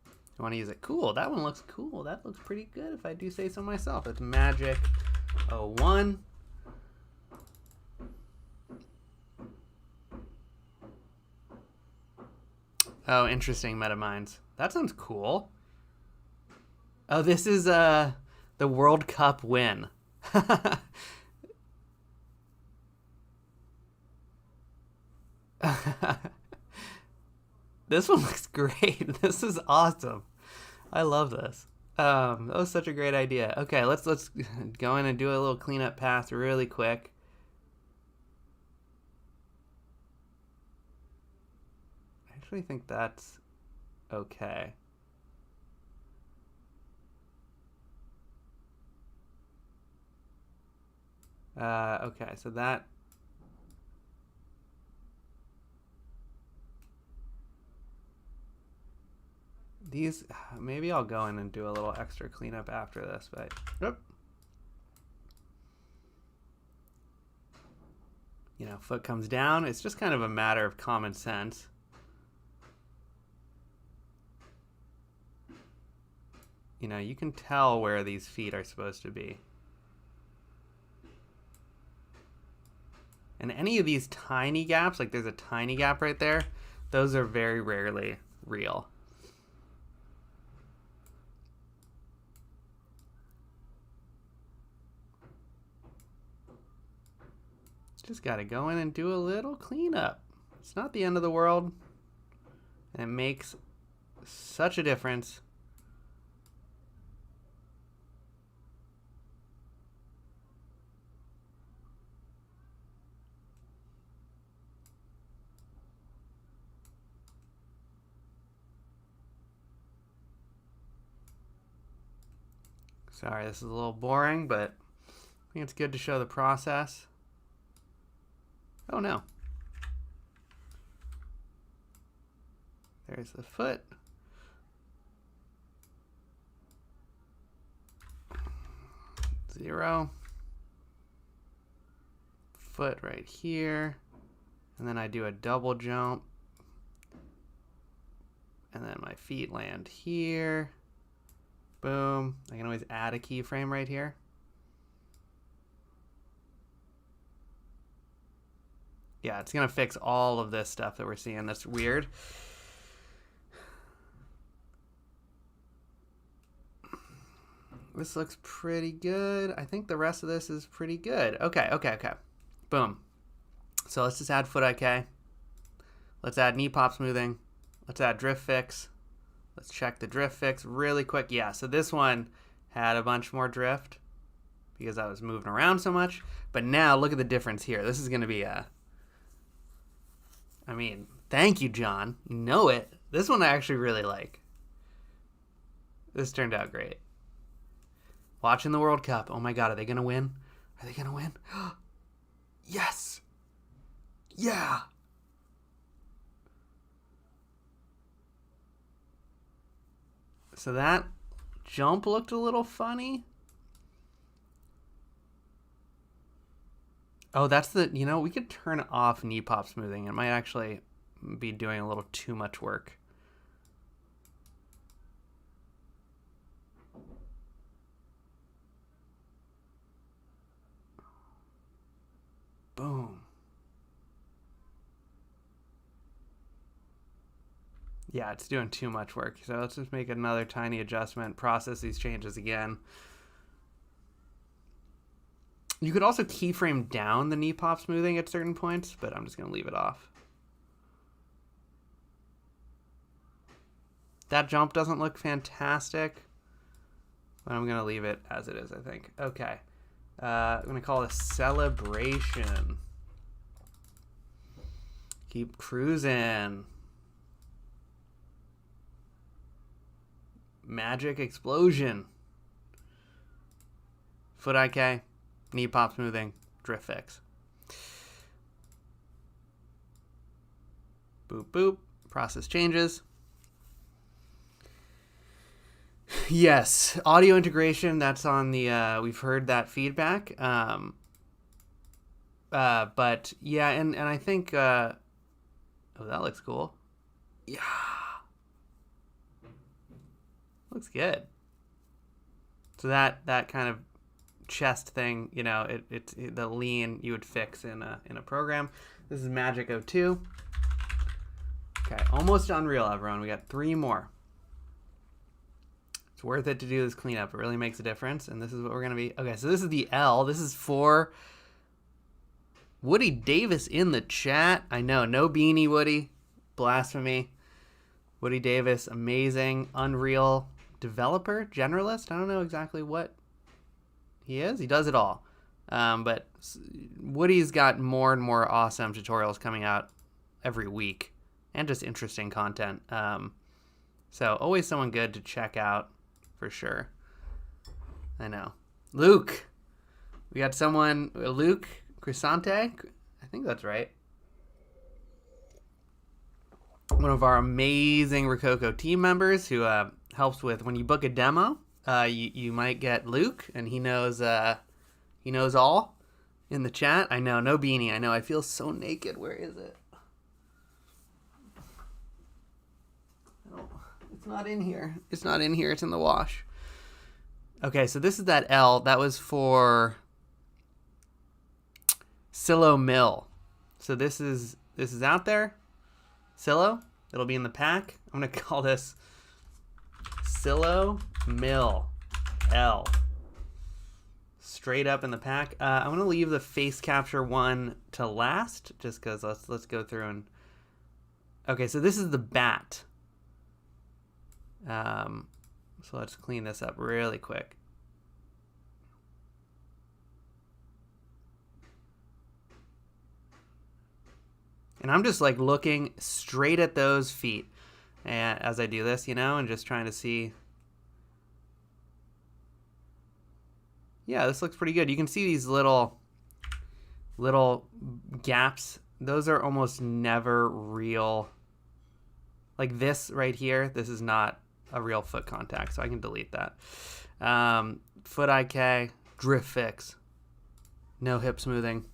you want to use it. Cool, that one looks cool. That looks pretty good if I do say so myself. It's Magic 01. Oh, interesting, MetaMinds. That sounds cool. Oh, this is the World Cup win. This one looks great. This is awesome. I love this. That was such a great idea. Okay, let's go in and do a little cleanup pass really quick. I actually think that's okay. Okay, so that... These, maybe I'll go in and do a little extra cleanup after this, but... Whoop. You know, foot comes down. It's just kind of a matter of common sense. You know, you can tell where these feet are supposed to be. And any of these tiny gaps, like there's a tiny gap right there, those are very rarely real. Just got to go in and do a little cleanup. It's not the end of the world. And it makes such a difference. Sorry, this is a little boring, but I think it's good to show the process. Oh no. There's the foot. Zero. Foot right here. And then I do a double jump. And then my feet land here. Boom. I can always add a keyframe right here. Yeah, it's going to fix all of this stuff that we're seeing that's weird. This looks pretty good. I think the rest of this is pretty good. Okay. Boom. So let's just add foot IK. Let's add knee pop smoothing. Let's add drift fix. Let's check the drift fix really quick. Yeah, so this one had a bunch more drift because I was moving around so much. But now look at the difference here. This is going to be a... I mean, thank you, John. You know it. This one I actually really like. This turned out great. Watching the World Cup. Oh my God, are they going to win? Are they going to win? Yes. Yeah. So that jump looked a little funny. Oh, that's the, we could turn off knee pop smoothing. It might actually be doing a little too much work. Boom. Yeah, it's doing too much work. So let's just make another tiny adjustment, process these changes again. You could also keyframe down the knee pop smoothing at certain points, but I'm just going to leave it off. That jump doesn't look fantastic, but I'm going to leave it as it is, I think. Okay. I'm going to call this Celebration. Keep cruising. Magic Explosion. Foot IK. Knee pop smoothing. Drift fix. Boop, boop. Process changes. Yes, audio integration, that's on the, we've heard that feedback. But yeah, and I think, oh, that looks cool. Yeah. Looks good. So that kind of chest thing, it's the lean you would fix in a program. This is Magic 02. Okay, almost Unreal, everyone. We got 3 more. It's worth it to do this cleanup. It really makes a difference. And this is what we're going to be. Okay, so this is the L. This is for Woody Davis in the chat. I know, no beanie, Woody. Blasphemy. Woody Davis, amazing. Unreal developer, generalist. I don't know exactly what he is. He does it all. But Woody's got more and more awesome tutorials coming out every week. And just interesting content. So always someone good to check out. For sure. I know. Luke. We got someone, Luke Crisante. I think that's right. One of our amazing Rokoko team members who helps with when you book a demo. You might get Luke, and he knows all in the chat. I know, no beanie. I know. I feel so naked. Where is it? It's not in here. It's not in here. It's in the wash. Okay, so this is that L. That was for Silo Mill. So this is out there. Silo. It'll be in the pack. I'm going to call this Silo Mill L. Straight up in the pack. I'm going to leave the face capture one to last, just because let's go through and... Okay, so this is the bat. So let's clean this up really quick. And I'm just like looking straight at those feet as I do this, and just trying to see. Yeah, this looks pretty good. You can see these little gaps. Those are almost never real. Like this right here, this is not a real foot contact, so I can delete that. Foot IK, drift fix, no hip smoothing.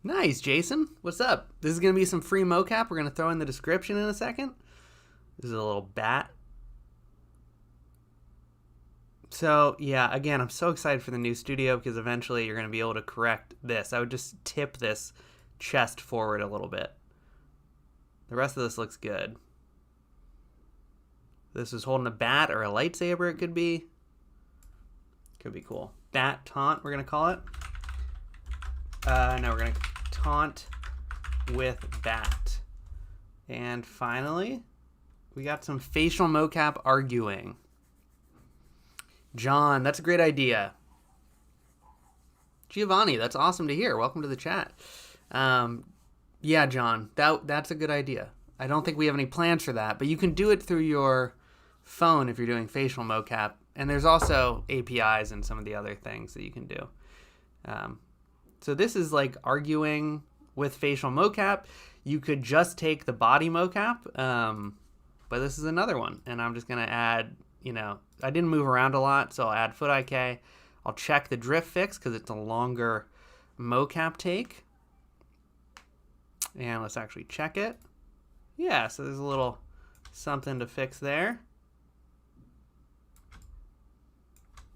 Nice, Jason. What's up? This is going to be some free mocap we're going to throw in the description in a second. This is a little bat. So, yeah, again, I'm so excited for the new studio because eventually you're going to be able to correct this. I would just tip this chest forward a little bit. The rest of this looks good. This is holding a bat or a lightsaber, it could be. Could be cool. Bat taunt, we're going to call it. No, we're going to taunt with bat. And finally, we got some facial mocap arguing. John, that's a great idea. Giovanni, that's awesome to hear. Welcome to the chat. Yeah, John, that's a good idea. I don't think we have any plans for that, but you can do it through your phone if you're doing facial mocap. And there's also APIs and some of the other things that you can do. So this is like arguing with facial mocap. You could just take the body mocap, but this is another one. And I'm just going to add, you know, I didn't move around a lot, so I'll add foot IK. I'll check the drift fix because it's a longer mocap take. And let's actually check it. Yeah, so there's a little something to fix there.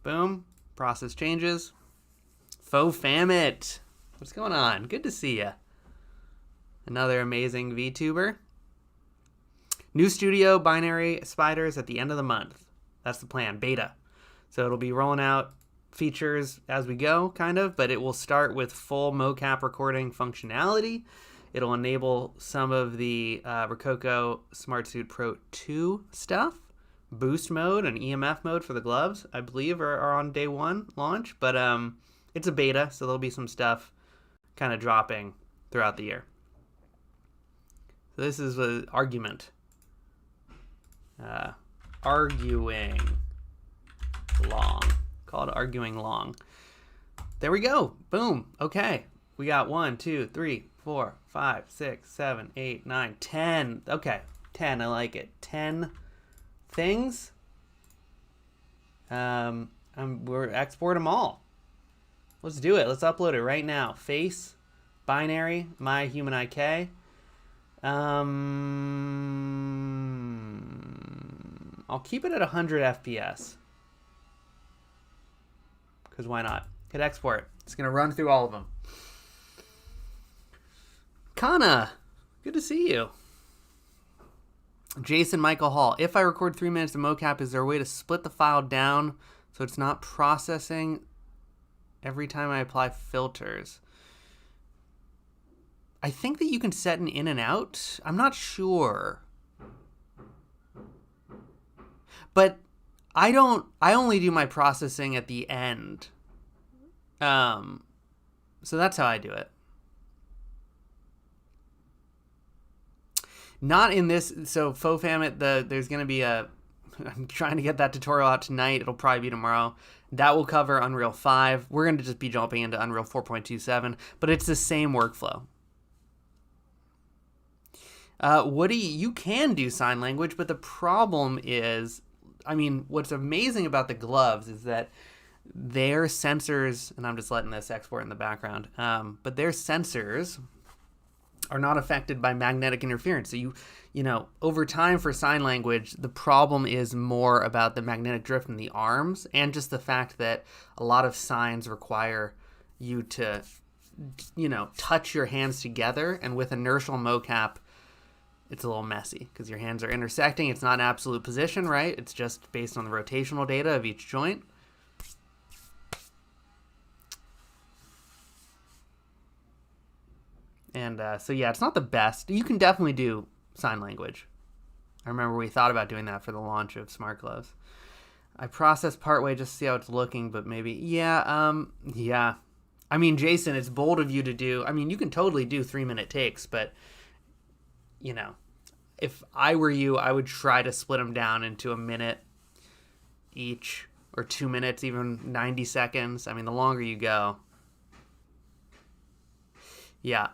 Boom. Process changes. Faux Famit. What's going on? Good to see ya. Another amazing VTuber. New studio binary spiders at the end of the month. That's the plan. Beta. So it'll be rolling out features as we go, kind of, but it will start with full mocap recording functionality. It'll enable some of the Rokoko Smart Suit Pro 2 stuff. Boost mode and EMF mode for the gloves, I believe, are on day one launch. But it's a beta, so there'll be some stuff kind of dropping throughout the year. So this is an argument. Arguing long. Called arguing long. There we go. Boom. Okay. We got 1, 2, 3, 4, 5, 6, 7, 8, 9, 10. Okay. 10. I like it. 10 things. We're export them all. Let's do it. Let's upload it right now. Face, binary, my human IK. I'll keep it at 100 FPS. Because why not? Hit export. It's going to run through all of them. Kana, good to see you. Jason Michael Hall. If I record 3 minutes of mocap, is there a way to split the file down so it's not processing every time I apply filters? I think that you can set an in and out. I'm not sure. But I only do my processing at the end. So that's how I do it. Not in this. So Faux Famit, there's going to be I'm trying to get that tutorial out tonight. It'll probably be tomorrow. That will cover Unreal 5. We're going to just be jumping into Unreal 4.27, but it's the same workflow. Woody, you can do sign language, but the problem is, I mean, what's amazing about the gloves is that their sensors, and I'm just letting this export in the background, but their sensors are not affected by magnetic interference. So you know, over time for sign language, the problem is more about the magnetic drift in the arms and just the fact that a lot of signs require you to, you know, touch your hands together. And with inertial mocap, it's a little messy because your hands are intersecting. It's not absolute position, right? It's just based on the rotational data of each joint. And so, yeah, it's not the best. You can definitely do sign language. I remember we thought about doing that for the launch of Smart Gloves. I processed partway just to see how it's looking, but maybe, yeah. I mean, Jason, it's bold of you to do. I mean, you can totally do 3-minute takes, but, you know, if I were you, I would try to split them down into a minute each, or 2 minutes, even 90 seconds. I mean, the longer you go. Yeah.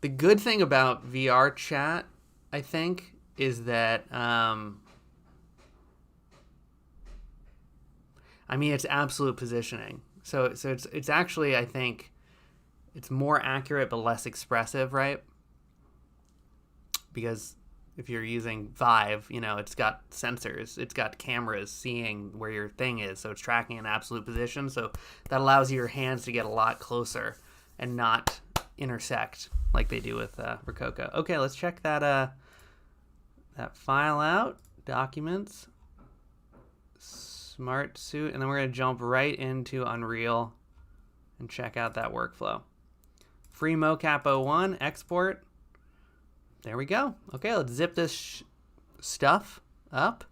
The good thing about VR chat, I think, is that, I mean, it's absolute positioning. So it's actually, I think, it's more accurate but less expressive, right? Because if you're using Vive, you know, it's got sensors, it's got cameras seeing where your thing is, so it's tracking an absolute position. So that allows your hands to get a lot closer and not intersect like they do with Rokoko. Okay, let's check that file out. Documents, Smart Suit, and then we're going to jump right into Unreal and check out that workflow. Free mocap 01, export. There we go. Okay, let's zip this stuff up.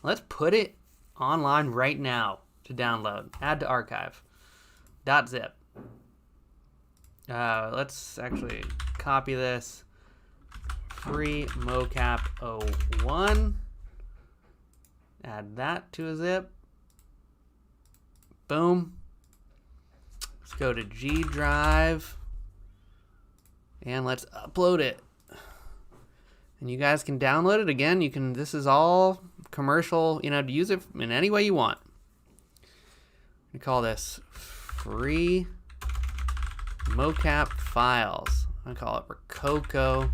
Let's put it online right now to download. Add to archive. .zip. Let's actually copy this. Free mocap 01. Add that to a zip. Boom. Let's go to G Drive and let's upload it. And you guys can download it again. You can. This is all commercial. You know, to use it in any way you want. We call this free mocap files. I call it Rokoko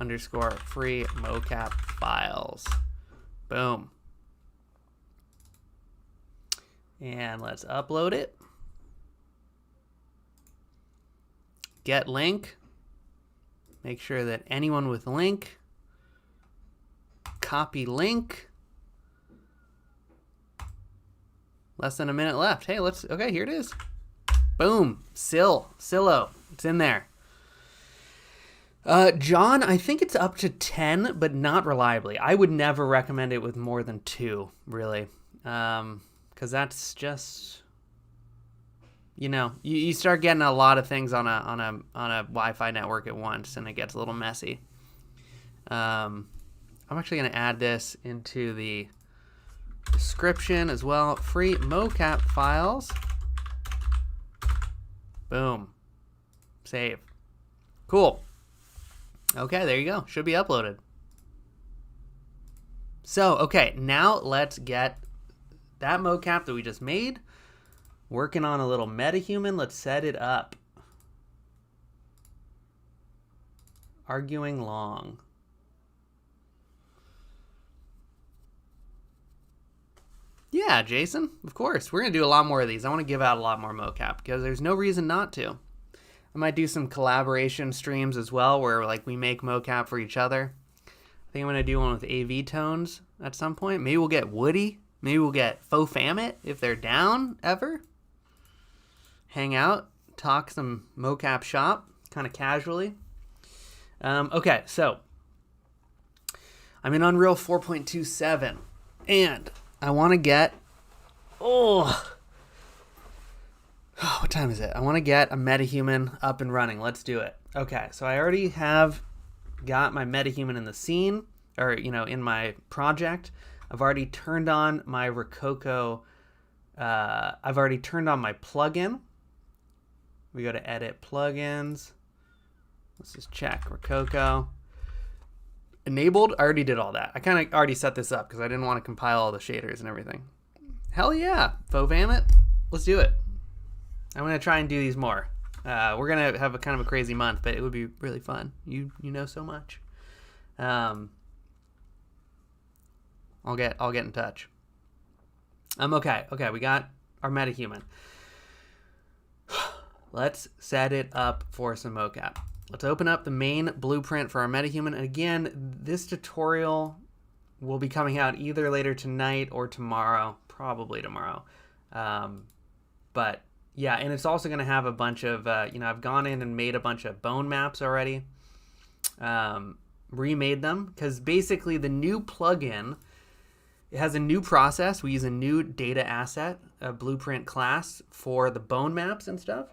_ free mocap files. Boom. And let's upload it. Get link. Make sure that anyone with link, copy link. Less than a minute left. Hey, okay, here it is. Boom, Silo, it's in there. John, I think it's up to 10, but not reliably. I would never recommend it with more than 2, really. Because that's just, you know, you start getting a lot of things on a Wi-Fi network at once, and it gets a little messy. I'm actually going to add this into the description as well. Free mocap files. Boom. Save. Cool. Okay, there you go. Should be uploaded. So, okay, now let's get that mocap that we just made. Working on a little metahuman. Let's set it up. Arguing long. Yeah, Jason, of course. We're going to do a lot more of these. I want to give out a lot more mocap because there's no reason not to. I might do some collaboration streams as well where like we make mocap for each other. I think I'm going to do one with AV Tones at some point. Maybe we'll get Woody. Maybe we'll get Faux Famit if they're down ever. Hang out, talk some mocap shop, kind of casually. Okay, so I'm in Unreal 4.27 and I want to get, what time is it? I want to get a metahuman up and running. Let's do it. Okay, so I already have got my metahuman in the scene, or, you know, in my project. I've already turned on my Rokoko. I've already turned on my plugin. We go to edit plugins. Let's just check Rokoko. Enabled. I already did all that. I kind of already set this up because I didn't want to compile all the shaders and everything. Hell yeah. Faux Famit. Let's do it. I'm going to try and do these more. We're going to have a kind of a crazy month, but it would be really fun. You know so much. I'll get in touch. Okay, we got our metahuman. Let's set it up for some mocap. Let's open up the main blueprint for our metahuman. And again, this tutorial will be coming out either later tonight or tomorrow, probably tomorrow. But yeah, and it's also going to have a bunch of, I've gone in and made a bunch of bone maps already. Remade them because basically the new plugin, it has a new process. We use a new data asset, a blueprint class for the bone maps and stuff.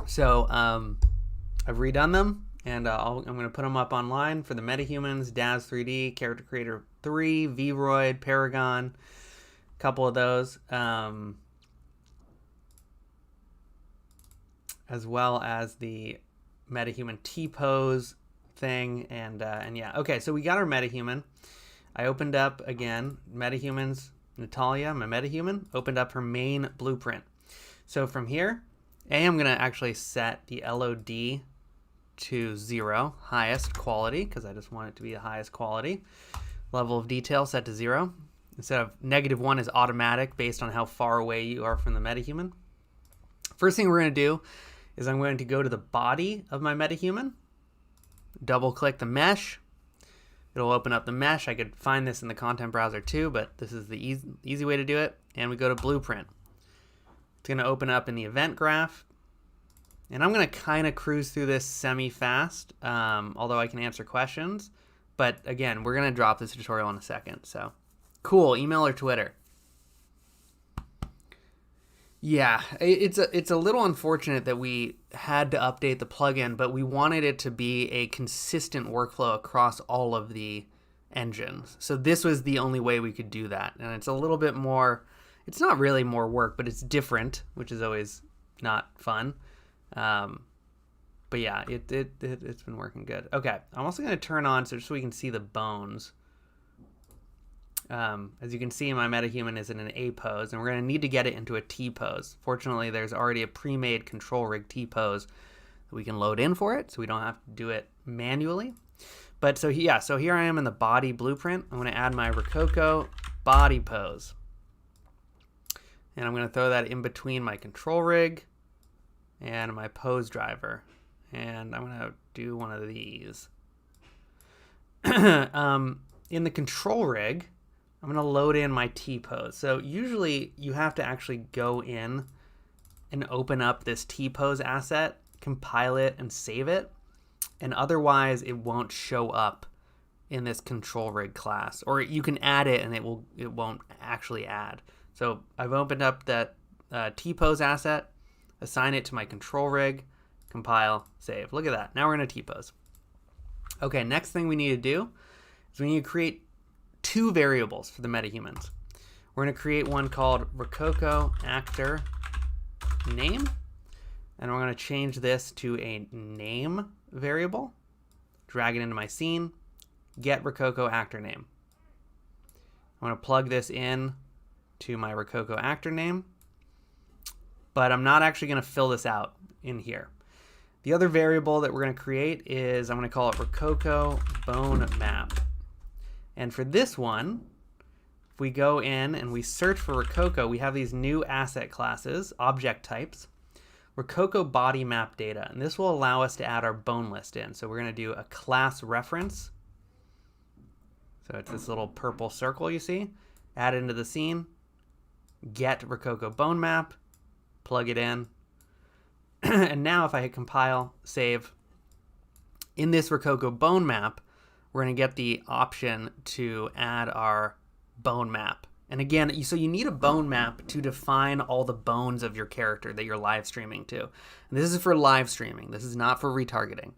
So I've redone them, and I'm going to put them up online for the metahumans, Daz 3D, Character Creator 3, Vroid, Paragon, a couple of those, as well as the metahuman T-pose thing, and yeah. Okay, so we got our metahuman. I opened up, again, metahumans, Natalia, my metahuman, opened up her main blueprint. So from here, I'm going to actually set the LOD to 0, highest quality, because I just want it to be the highest quality. Level of detail set to 0. Instead of -1 is automatic based on how far away you are from the metahuman. First thing we're going to do is I'm going to go to the body of my metahuman, double click the mesh. It'll open up the mesh. I could find this in the content browser too, but this is the easy way to do it. And we go to blueprint. It's going to open up in the event graph. And I'm going to kind of cruise through this semi-fast, although I can answer questions. But again, we're going to drop this tutorial in a second. So cool, email or Twitter. Yeah, it's a little unfortunate that we had to update the plugin, but we wanted it to be a consistent workflow across all of the engines. So this was the only way we could do that. And it's a little bit more It's not really more work, but it's different, which is always not fun. But yeah, it's been working good. Okay, I'm also going to turn on so we can see the bones. As you can see, my metahuman is in an A pose, and we're going to need to get it into a T pose. Fortunately, there's already a pre-made control rig T pose that we can load in for it, so we don't have to do it manually. But so here I am in the body blueprint. I'm going to add my Rokoko body pose. And I'm going to throw that in between my control rig and my pose driver. And I'm going to do one of these. In the control rig, I'm going to load in my T pose. So usually you have to actually go in and open up this T pose asset, compile it, and save it. And otherwise it won't show up in this control rig class. Or you can add it and it won't actually add. So I've opened up that T pose asset, assign it to my control rig, compile, save. Look at that. Now we're in a T pose. Okay, next thing we need to do is we need to create 2 variables for the metahumans. We're going to create one called Rokoko actor name, and we're going to change this to a name variable, drag it into my scene, get Rokoko actor name. I'm going to plug this in to my Rokoko actor name, but I'm not actually going to fill this out in here. The other variable that we're going to create is, I'm going to call it Rokoko bone map. And for this one, if we go in and we search for Rokoko, we have these new asset classes, object types, Rokoko body map data. And this will allow us to add our bone list in. So we're going to do a class reference. So it's this little purple circle you see. Add it into the scene, get Rokoko bone map, plug it in. And now if I hit compile, save, in this Rokoko bone map, we're going to get the option to add our bone map. And again, so you need a bone map to define all the bones of your character that you're live streaming to. And this is for live streaming. This is not for retargeting.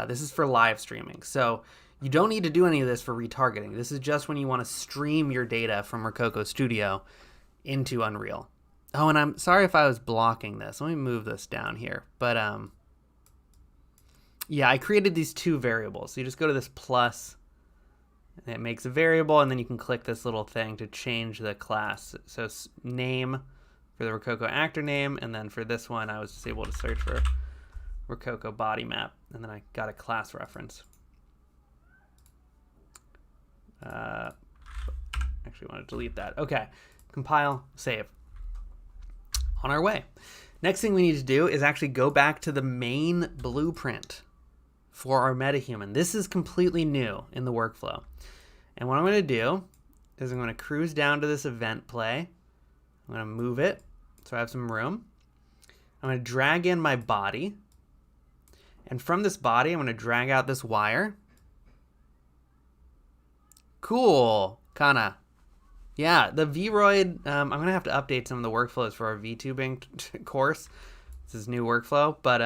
This is for live streaming. So you don't need to do any of this for retargeting. This is just when you want to stream your data from Rokoko Studio into Unreal. Oh, and I'm sorry if I was blocking this. Let me move this down here. But yeah, I created these 2 variables. So you just go to this plus, and it makes a variable, and then you can click this little thing to change the class. So name for the Rokoko actor name, and then for this one, I was just able to search for Rokoko body map, and then I got a class reference. Actually, I want to delete that. Okay, compile, save. On our way. Next thing we need to do is actually go back to the main blueprint for our metahuman. This is completely new in the workflow. And what I'm going to do is I'm going to cruise down to this event play. I'm going to move it so I have some room. I'm going to drag in my body. And from this body, I'm going to drag out this wire. Cool. Kinda. Yeah, the Vroid, I'm going to have to update some of the workflows for our VTubing course. This is new workflow, but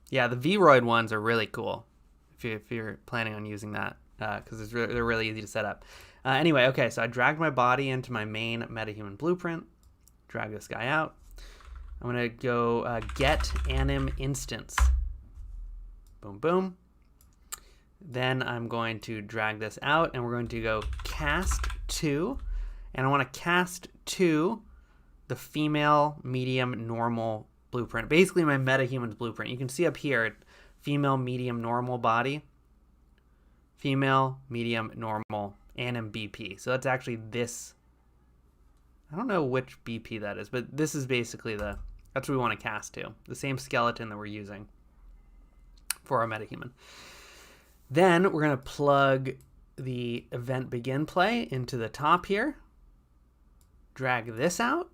yeah, the Vroid ones are really cool if you're planning on using that, because they're really easy to set up. Anyway, okay, so I dragged my body into my main metahuman blueprint, drag this guy out. I'm going to go get anim instance. Boom, boom. Then I'm going to drag this out, and we're going to go cast to, and I want to cast to the female, medium, normal blueprint. Basically my metahuman's blueprint. You can see up here, female, medium, normal body, female, medium, normal, anim BP. So that's actually this. I don't know which BP that is, but this is basically that's what we want to cast to. The same skeleton that we're using for our metahuman. Then we're going to plug the event begin play into the top here. Drag this out.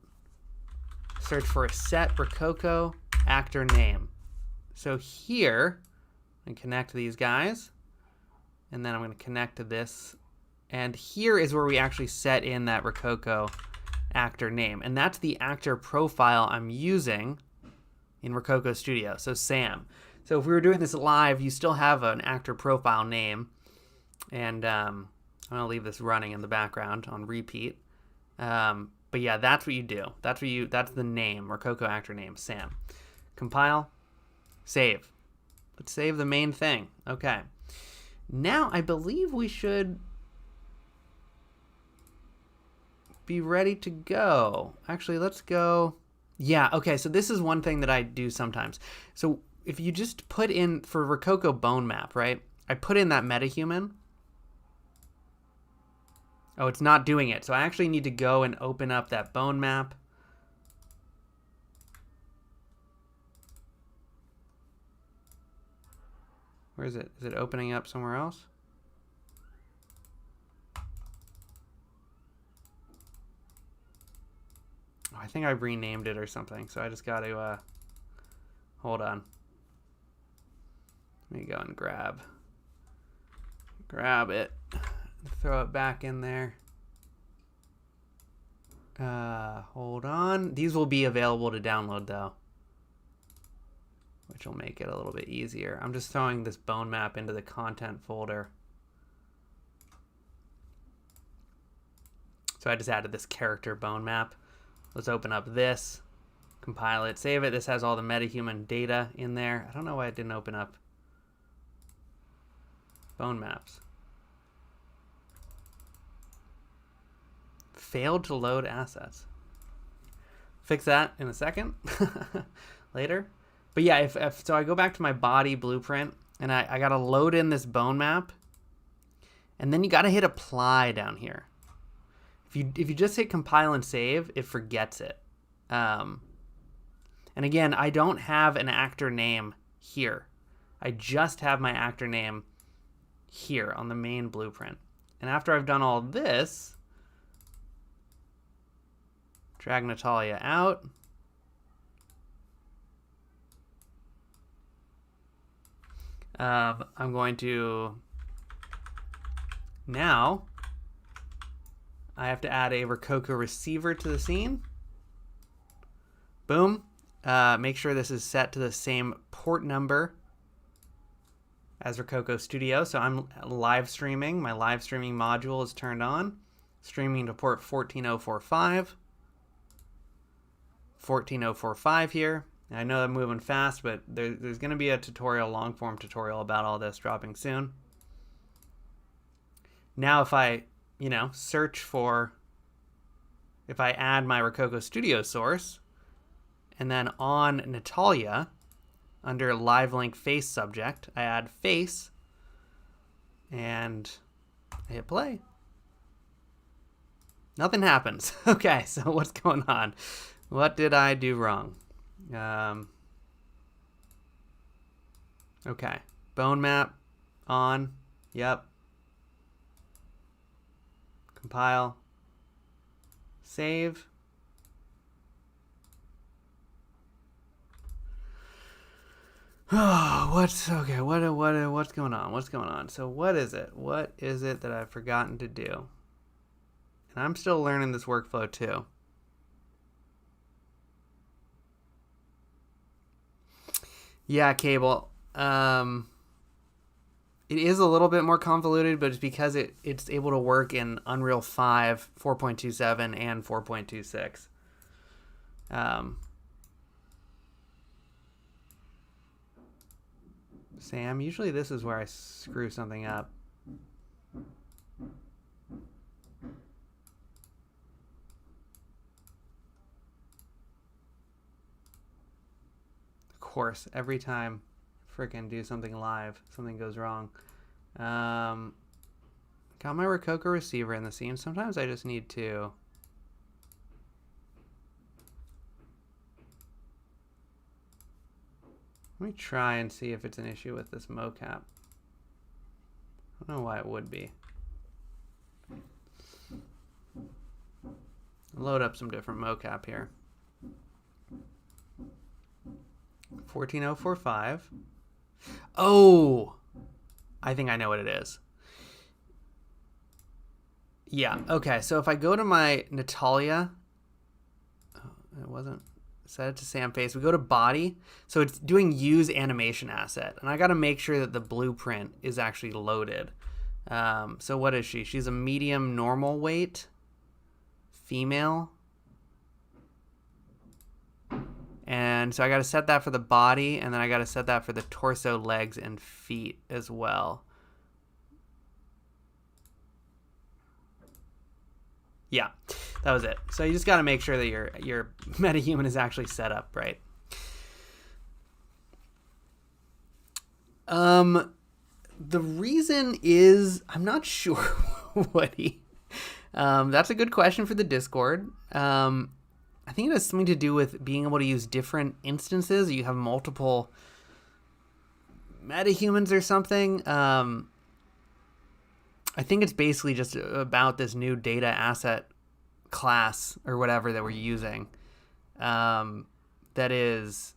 Search for a set Rokoko actor name. So here, I'm going to connect these guys. And then I'm going to connect to this. And here is where we actually set in that Rokoko actor name. And that's the actor profile I'm using in Rokoko Studio. So Sam. So if we were doing this live, you still have an actor profile name. And I'm going to leave this running in the background on repeat. But yeah, that's what you do. That's the name, Rokoko actor name, Sam. Compile, save. Let's save the main thing. Okay. Now I believe we should be ready to go. Actually, let's go. Yeah, okay, so this is one thing that I do sometimes. So if you just put in, for Rokoko bone map, right? I put in that metahuman. Oh, it's not doing it. So I actually need to go and open up that bone map. Where is it? Is it opening up somewhere else? Oh, I think I renamed it or something. So I just got to, hold on. Let me go and grab it. Throw it back in there. Hold on. These will be available to download though, which will make it a little bit easier. I'm just throwing this bone map into the content folder. So I just added this character bone map. Let's open up this, compile it, save it. This has all the metahuman data in there. I don't know why it didn't open up bone maps. Failed to load assets. Fix that in a second. Later. But yeah, if so I go back to my body blueprint and I gotta load in this bone map, and then you gotta hit apply down here. If you just hit compile and save, it forgets it. And again, I don't have an actor name here. I just have my actor name here on the main blueprint. And after I've done all this, drag Natalia out. I'm going to, now I have to add a Rokoko receiver to the scene. Boom. Make sure this is set to the same port number as Rokoko Studio. So I'm live streaming. My live streaming module is turned on. Streaming to port 14045. 14045 here. I know I'm moving fast, but there's going to be a tutorial, long-form tutorial about all this dropping soon. Now if I, search for, if I add my Rokoko Studio source, and then on Natalia, under live link face subject, I add face, and I hit play. Nothing happens. Okay, so what's going on? What did I do wrong? Okay, bone map on. Yep. Compile. Save. Oh, what's okay? What's going on? What's going on? So what is it? What is it that I've forgotten to do? And I'm still learning this workflow too. Yeah, Cable. It is a little bit more convoluted, but it's because it's able to work in Unreal 5, 4.27, and 4.26. Sam, usually this is where I screw something up. Of course, every time frickin' do something live, something goes wrong. Got my Rokoko receiver in the scene. Sometimes I just need to let me try and see if it's an issue with this mocap. I don't know why it would be. Load up some different mocap here. 14045. Oh, I think I know what it is. Yeah, okay, so if I go to my Natalia, it wasn't set it to Sam face. We go to body, so it's doing use animation asset, and I got to make sure that the blueprint is actually loaded. So what is she? She's a medium normal weight, female. And so I got to set that for the body, and then I got to set that for the torso, legs, and feet as well. Yeah, that was it. So you just got to make sure that your metahuman is actually set up right. The reason is I'm not sure, Woody. That's a good question for the Discord. I think it has something to do with being able to use different instances. You have multiple metahumans or something. I think it's basically just about this new data asset class or whatever that we're using. That is,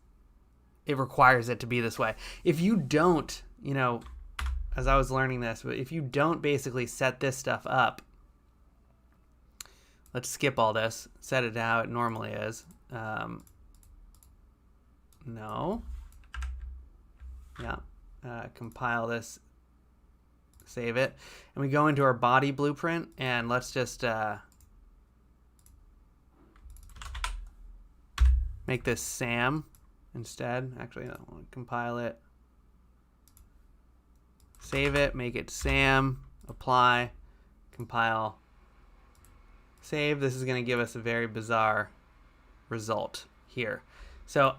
it requires it to be this way. If you don't, as I was learning this, but if you don't basically set this stuff up, let's skip all this, set it to how it normally is. No. Yeah. Compile this, save it. And we go into our body blueprint, and let's just make this Sam instead. Actually, no, I'll compile it. Save it, make it Sam, apply, compile, save. This is going to give us a very bizarre result here. So,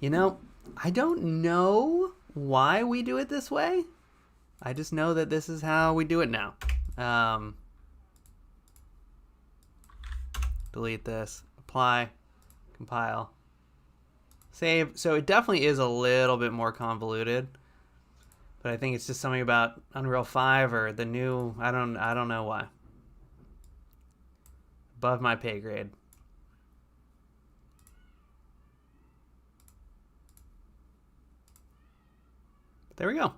I don't know why we do it this way. I just know that this is how we do it now. Delete this, apply, compile, save. So it definitely is a little bit more convoluted, but I think it's just something about Unreal 5 or the new, I don't know why. Above my pay grade. There we go.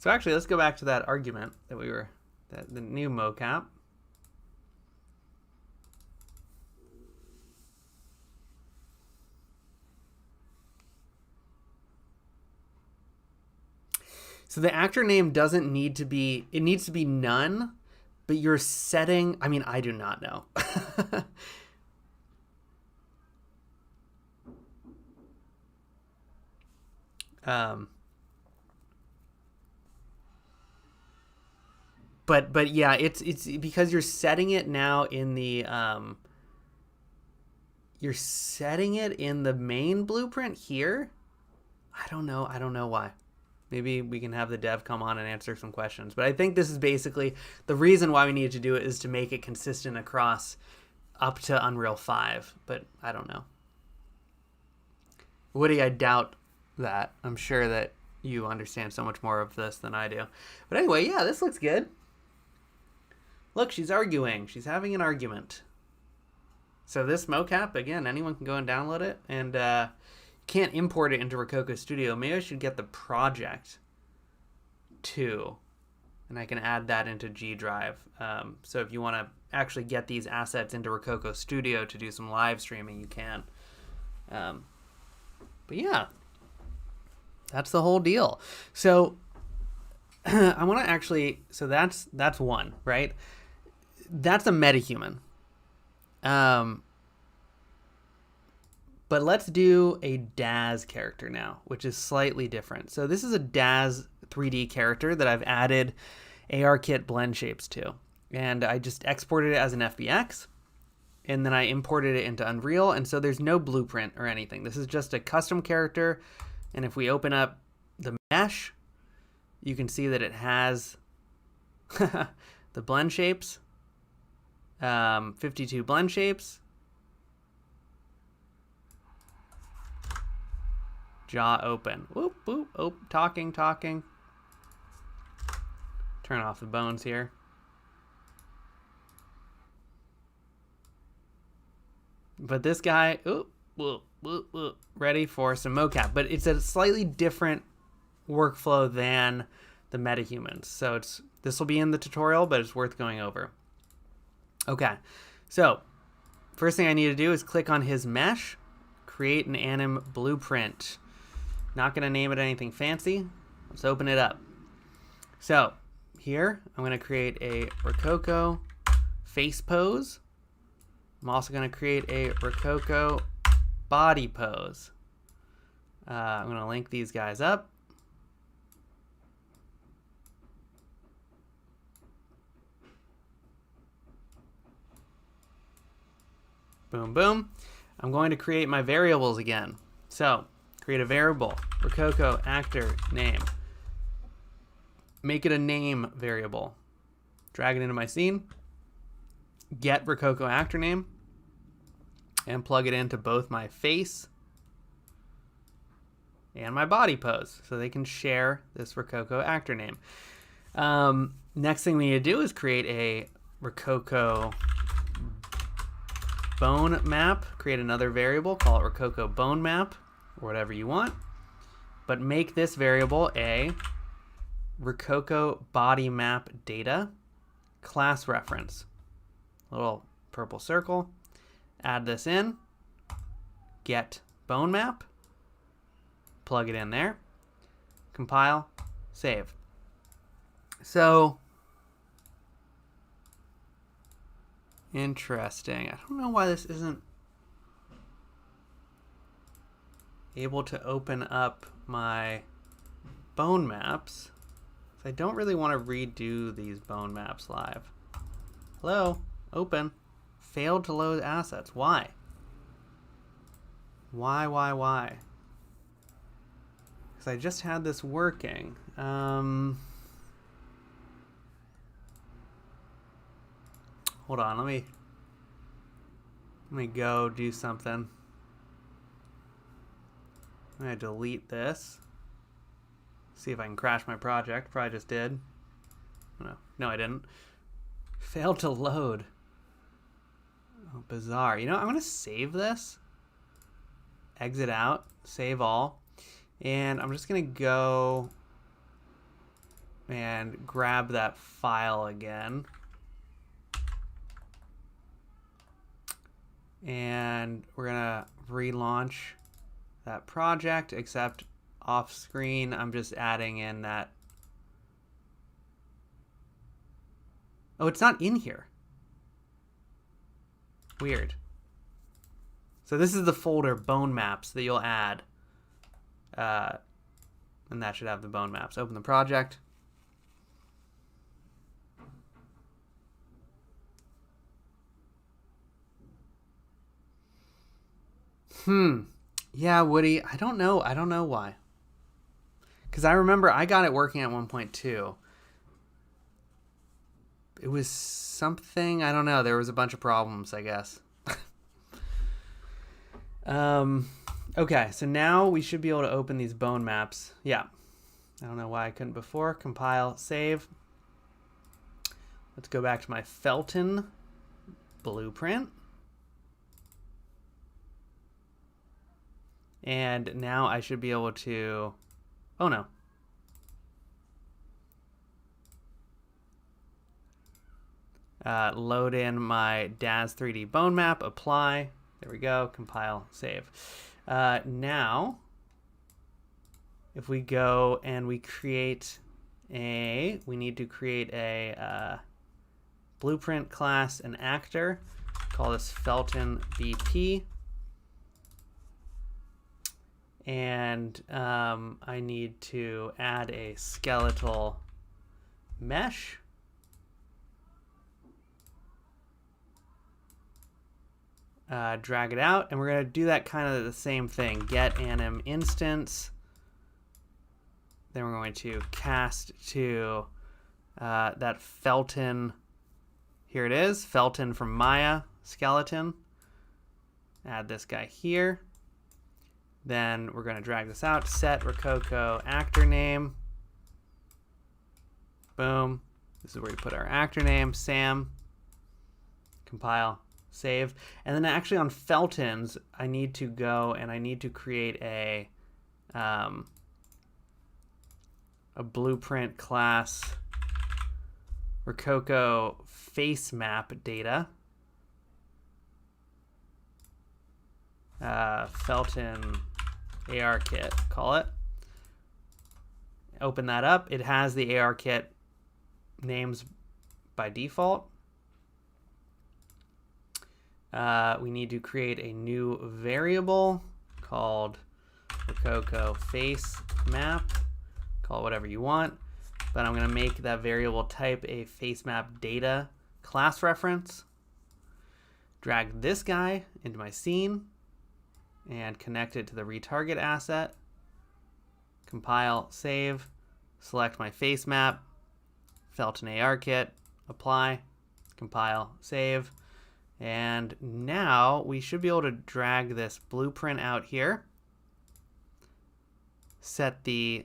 So actually, let's go back to that argument that the new mocap. So the actor name doesn't need to be, it needs to be none, but you're setting, I do not know. But yeah, it's because you're setting it now in the you're setting it in the main blueprint here. I don't know why. Maybe we can have the dev come on and answer some questions. But I think this is basically the reason why we needed to do it, is to make it consistent across up to Unreal 5. But I don't know. Woody, I doubt that. I'm sure that you understand so much more of this than I do. But anyway, yeah, this looks good. Look, she's arguing. She's having an argument. So this mocap, again, anyone can go and download it. And can't import it into Rokoko Studio. Maybe I should get the project too, and I can add that into G Drive. So if you want to actually get these assets into Rokoko Studio to do some live streaming, you can. But yeah, that's the whole deal. So I want to actually, so that's one, right? That's a metahuman. But let's do a DAZ character now, which is slightly different. So this is a DAZ 3D character that I've added ARKit blend shapes to. And I just exported it as an FBX, and then I imported it into Unreal. And so there's no blueprint or anything. This is just a custom character. And if we open up the mesh, you can see that it has the blend shapes, 52 blend shapes, jaw open. Whoop, whoop, oh, talking. Turn off the bones here. But this guy, whoop, whoop, whoop, whoop, ready for some mocap. But it's a slightly different workflow than the metahumans. So this will be in the tutorial, but it's worth going over. Okay, so first thing I need to do is click on his mesh, create an anim blueprint. Not going to name it anything fancy. Let's open it up. So here I'm going to create a Rokoko face pose. I'm also going to create a Rokoko body pose. I'm going to link these guys up. Boom, boom. I'm going to create my variables again. So create a variable, Rokoko actor name. Make it a name variable. Drag it into my scene. Get Rokoko actor name. And plug it into both my face and my body pose so they can share this Rokoko actor name. Next thing we need to do is create a Rokoko bone map. Create another variable, call it Rokoko bone map, or whatever you want. But make this variable a Rokoko body map data class reference. Little purple circle. Add this in. Get bone map. Plug it in there. Compile. Save. So interesting. I don't know why this isn't able to open up my bone maps. I don't really want to redo these bone maps live. Hello? Open. Failed to load assets. Why? Why? Because I just had this working. Hold on, let me go do something. I'm gonna delete this. See if I can crash my project. Probably just did. No, I didn't. Failed to load. Oh, bizarre. You know, I'm gonna save this. Exit out. Save all. And I'm just gonna go and grab that file again. And we're gonna relaunch that project, except off screen I'm just adding in that. Oh, it's not in here. Weird. So this is the folder bone maps that you'll add. And that should have the bone maps. Open the project. Yeah, Woody, I don't know why. Because I remember I got it working at 1.2. It was something, I don't know. There was a bunch of problems, I guess. Okay, so now we should be able to open these bone maps. Yeah. I don't know why I couldn't before. Compile, save. Let's go back to my Felton blueprint. And now I should be able to, oh no. Load in my DAZ 3D bone map, apply. There we go, compile, save. Now, if we go and we need to create a blueprint class and actor. Call this Felton BP. And I need to add a skeletal mesh. Drag it out, and we're going to do that kind of the same thing. Get anim instance. Then we're going to cast to that Felton. Here it is, Felton from Maya skeleton. Add this guy here. Then we're going to drag this out. Set Rokoko actor name. Boom. This is where we put our actor name, Sam. Compile, save. And then actually on Feltons, I need to go and I need to create a blueprint class Rokoko face map data. Felton AR kit, call it. Open that up. It has the AR kit names by default. We need to create a new variable called Rokoko face map. Call it whatever you want, but I'm going to make that variable type a face map data class reference. Drag this guy into my scene and connect it to the retarget asset. Compile, save, select my face map, Felton AR kit, apply, compile, save. And now we should be able to drag this blueprint out here. Set the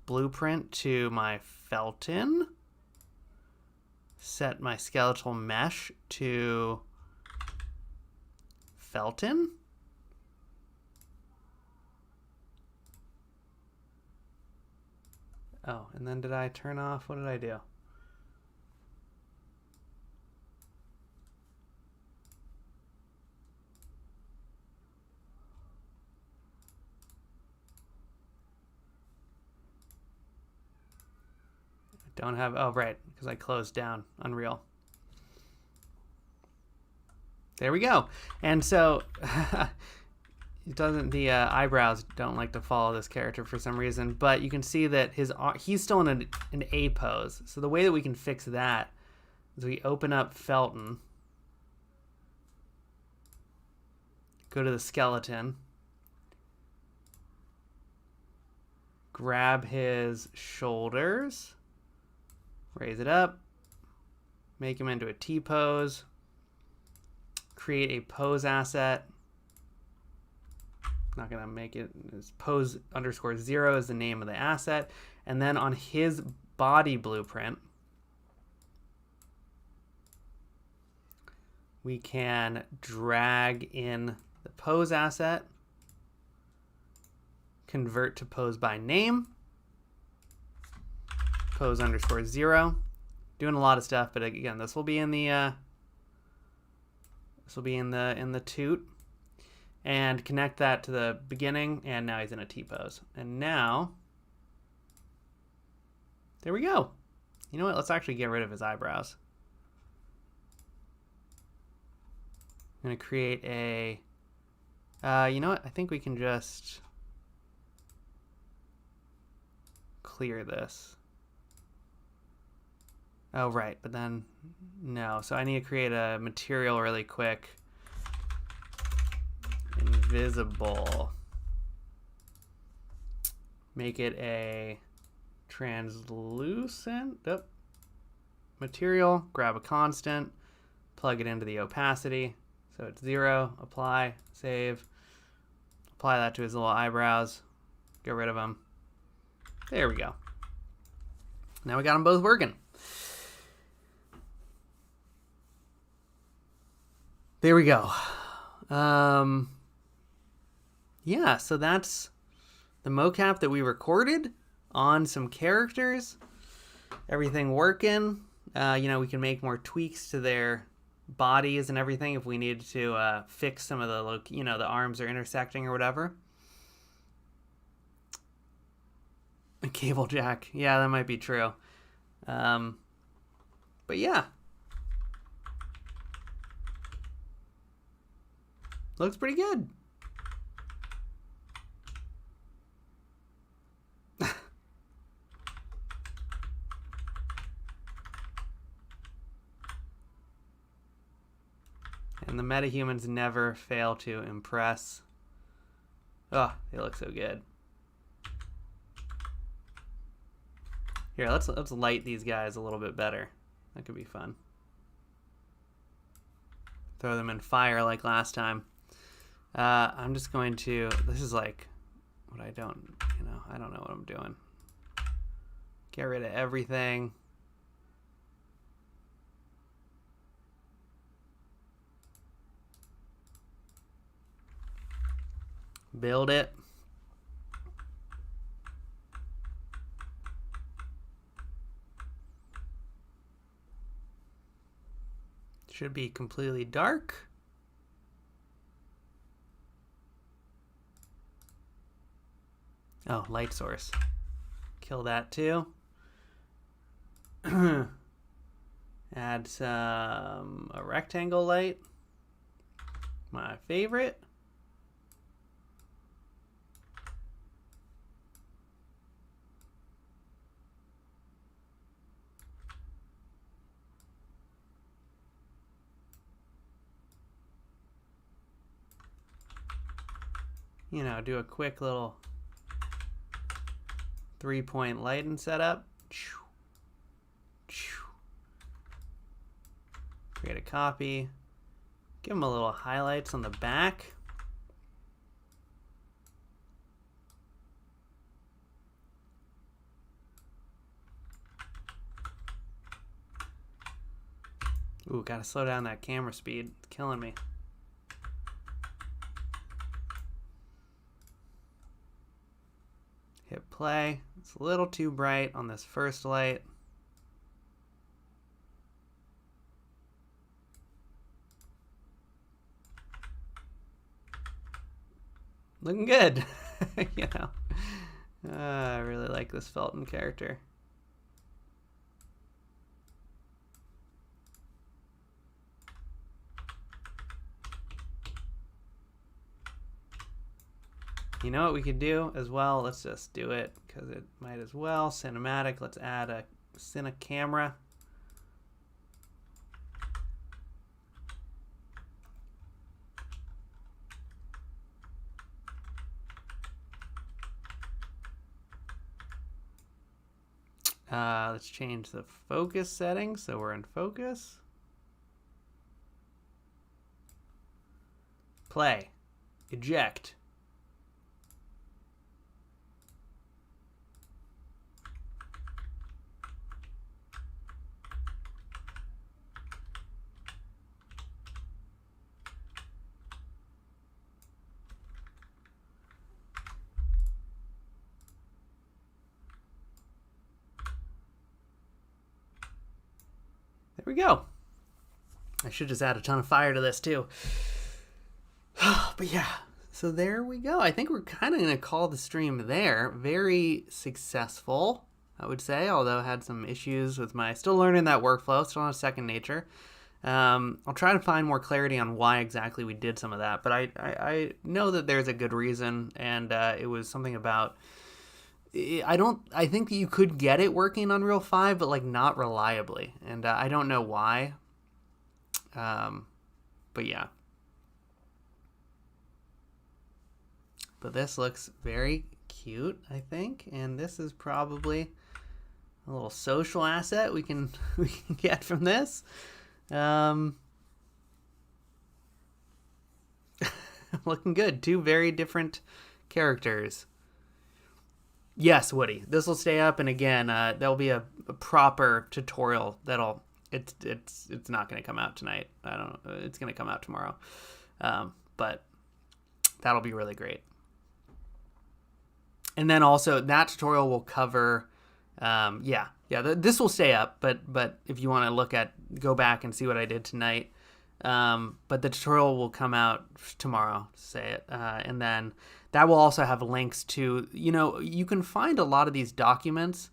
blueprint to my Felton. Set my skeletal mesh to Felton. Oh, and then did I turn off? What did I do? Don't have, oh, right, because I closed down Unreal. There we go. And so it doesn't, the eyebrows don't like to follow this character for some reason, but you can see that he's still in an A pose. So the way that we can fix that is we open up Felton, go to the skeleton, grab his shoulders, raise it up, make him into a T pose, create a pose asset. Not gonna make it, pose underscore 0 is the name of the asset. And then on his body blueprint, we can drag in the pose asset, convert to pose by name, pose underscore 0. Doing a lot of stuff, but again, this will be in the toot, and connect that to the beginning, and now he's in a T pose. And now, there we go. You know what? Let's actually get rid of his eyebrows. I'm gonna create a. You know what? I think we can just clear this. Oh, right, but then no. So I need to create a material really quick. Invisible. Make it a translucent material. Grab a constant, plug it into the opacity. So it's 0, apply, save. Apply that to his little eyebrows. Get rid of them. There we go. Now we got them both working. There we go. Yeah, so that's the mocap that we recorded on some characters. Everything working. You know, we can make more tweaks to their bodies and everything if we needed to fix some of the, you know, the arms are intersecting or whatever. A cable jack. Yeah, that might be true. But yeah. Looks pretty good. And the metahumans never fail to impress. Oh, they look so good. Here, let's light these guys a little bit better. That could be fun. Throw them in fire like last time. I'm just going to, this is like what I don't know what I'm doing. Get rid of everything. Build it. Should be completely dark. Oh, light source. Kill that too. Add a rectangle light. My favorite. You know, do a quick little 3-point lighting setup. Create a copy. Give them a little highlights on the back. Ooh, gotta slow down that camera speed. It's killing me. Hit play. It's a little too bright on this first light. Looking good. You know, I really like this Felton character. You know what we could do as well? Let's just do it because it might as well. Cinematic. Let's add a cine camera. Let's change the focus settings so we're in focus. Play. Eject. There we go. I should just add a ton of fire to this too. But yeah, so there we go. I think we're kind of going to call the stream there. Very successful, I would say, although I had some issues with still learning that workflow, still not second nature. I'll try to find more clarity on why exactly we did some of that, but I know that there's a good reason, and it was something about... I think you could get it working in Unreal 5, but like not reliably, and I don't know why. But yeah. But this looks very cute, I think, and this is probably a little social asset we can get from this. Looking good. Two very different characters. Yes, Woody. This will stay up, and again, there'll be a proper tutorial that'll. It's not going to come out tonight. I don't know. It's going to come out tomorrow, but that'll be really great. And then also that tutorial will cover. This will stay up, but if you want to go back and see what I did tonight. But the tutorial will come out tomorrow, say it, and then that will also have links to, you can find a lot of these documents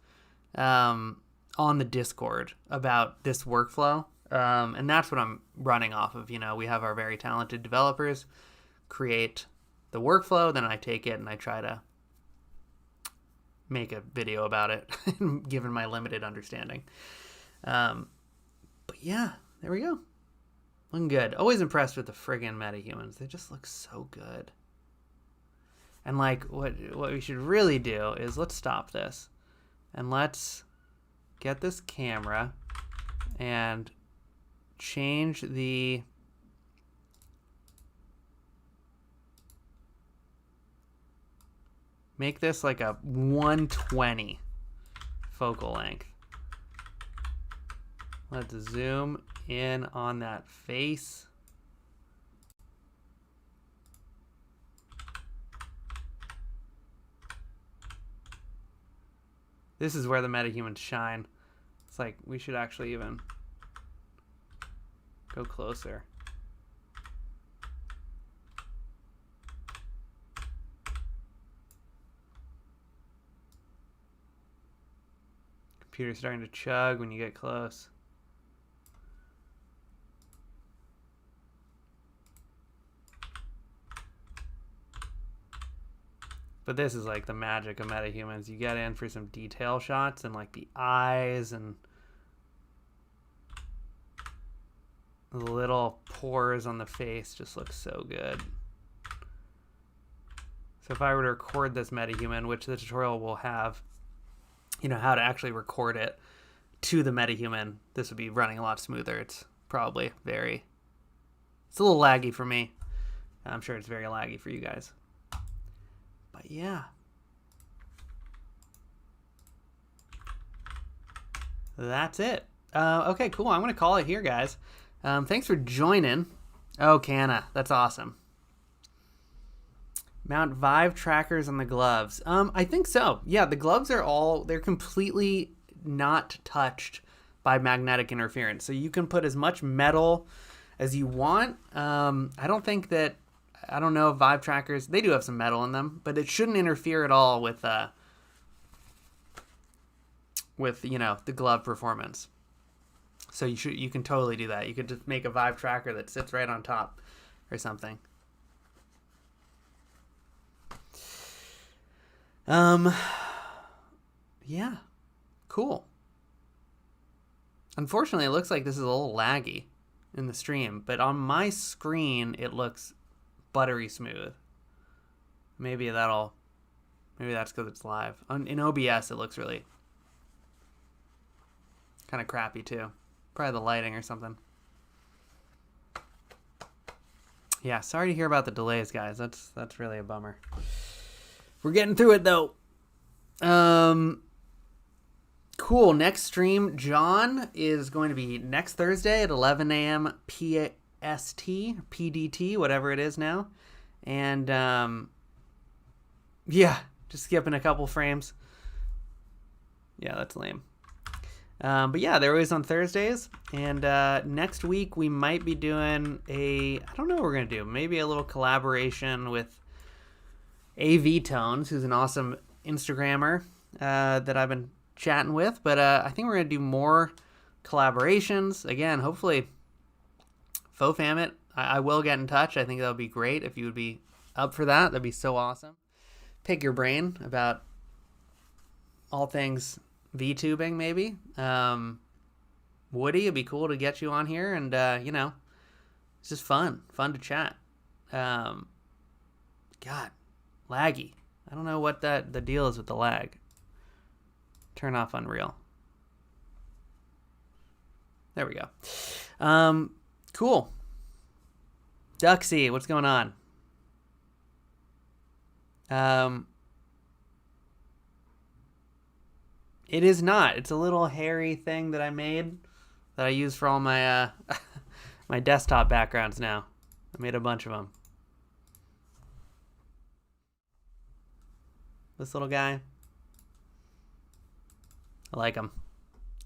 on the Discord about this workflow, and that's what I'm running off of. We have our very talented developers create the workflow, then I take it and I try to make a video about it, given my limited understanding. But yeah, there we go. Looking good. Always impressed with the friggin' metahumans. They just look so good. And like what we should really do is let's stop this and let's get this camera and change make this like a 120 focal length. Let's zoom in on that face. This is where the metahumans shine. It's like we should actually even go closer. Computer's starting to chug when you get close. But this is like the magic of metahumans. You get in for some detail shots and like the eyes and the little pores on the face just look so good. So if I were to record this metahuman, which the tutorial will have, you know, how to actually record it to the metahuman, this would be running a lot smoother. It's probably it's a little laggy for me. I'm sure it's very laggy for you guys. But yeah. That's it. Okay, cool. I'm going to call it here, guys. Thanks for joining. Oh, Canna. That's awesome. Mount Vive trackers on the gloves. I think so. Yeah, the gloves are they're completely not touched by magnetic interference. So you can put as much metal as you want. I don't know if Vive trackers, they do have some metal in them, but it shouldn't interfere at all with you know, the glove performance. So you can totally do that. You could just make a Vive tracker that sits right on top or something. Yeah, cool. Unfortunately, it looks like this is a little laggy in the stream, but on my screen, it looks buttery smooth. Maybe that's because it's live. In OBS, it looks really kind of crappy too. Probably the lighting or something. Yeah, sorry to hear about the delays, guys. That's really a bummer. We're getting through it though. Cool. Next stream, John is going to be next Thursday at 11 a.m. PST, PDT, whatever it is now. And yeah, just skipping a couple frames. Yeah, that's lame. But yeah, they're always on Thursdays. And next week we might be doing I don't know what we're going to do. Maybe a little collaboration with AV Tones, who's an awesome Instagrammer that I've been chatting with. But I think we're going to do more collaborations. Again, hopefully, Faux Fam it. I will get in touch. I think that would be great if you would be up for that. That'd be so awesome. Pick your brain about all things VTubing, maybe. Woody, it'd be cool to get you on here. And, you know, it's just fun to chat. God, laggy. I don't know what the deal is with the lag. Turn off Unreal. There we go. Cool. Duxie, what's going on? It is not. It's a little hairy thing that I made that I use for all my my desktop backgrounds now. I made a bunch of them. This little guy. I like him.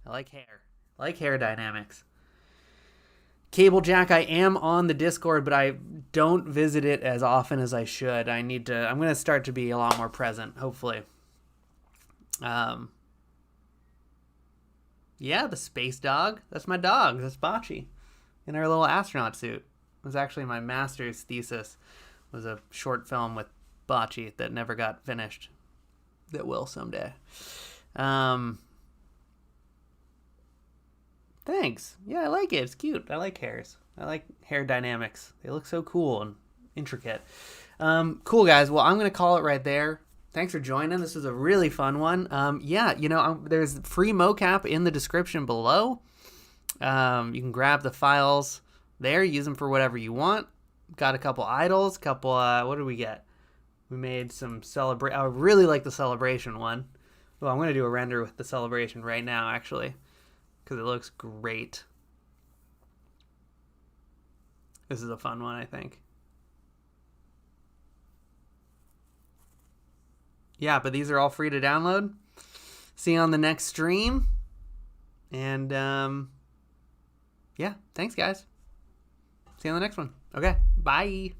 I like hair. I like hair dynamics. Cable Jack, I am on the Discord, but I don't visit it as often as I should. I'm going to start to be a lot more present, hopefully. Yeah, the space dog. That's my dog. That's Bocce in her little astronaut suit. It was actually my master's thesis. It was a short film with Bocce that never got finished. That will someday. Thanks. Yeah, I like it. It's cute. I like hairs. I like hair dynamics. They look so cool and intricate. Cool, guys. Well, I'm going to call it right there. Thanks for joining. This was a really fun one. Yeah, you know, there's free mocap in the description below. You can grab the files there. Use them for whatever you want. Got a couple idols. What did we get? We made some I really like the celebration one. Well, I'm going to do a render with the celebration right now, actually, because it looks great. This is a fun one, I think. Yeah, but these are all free to download. See you on the next stream. And, yeah, thanks, guys. See you on the next one. Okay, bye.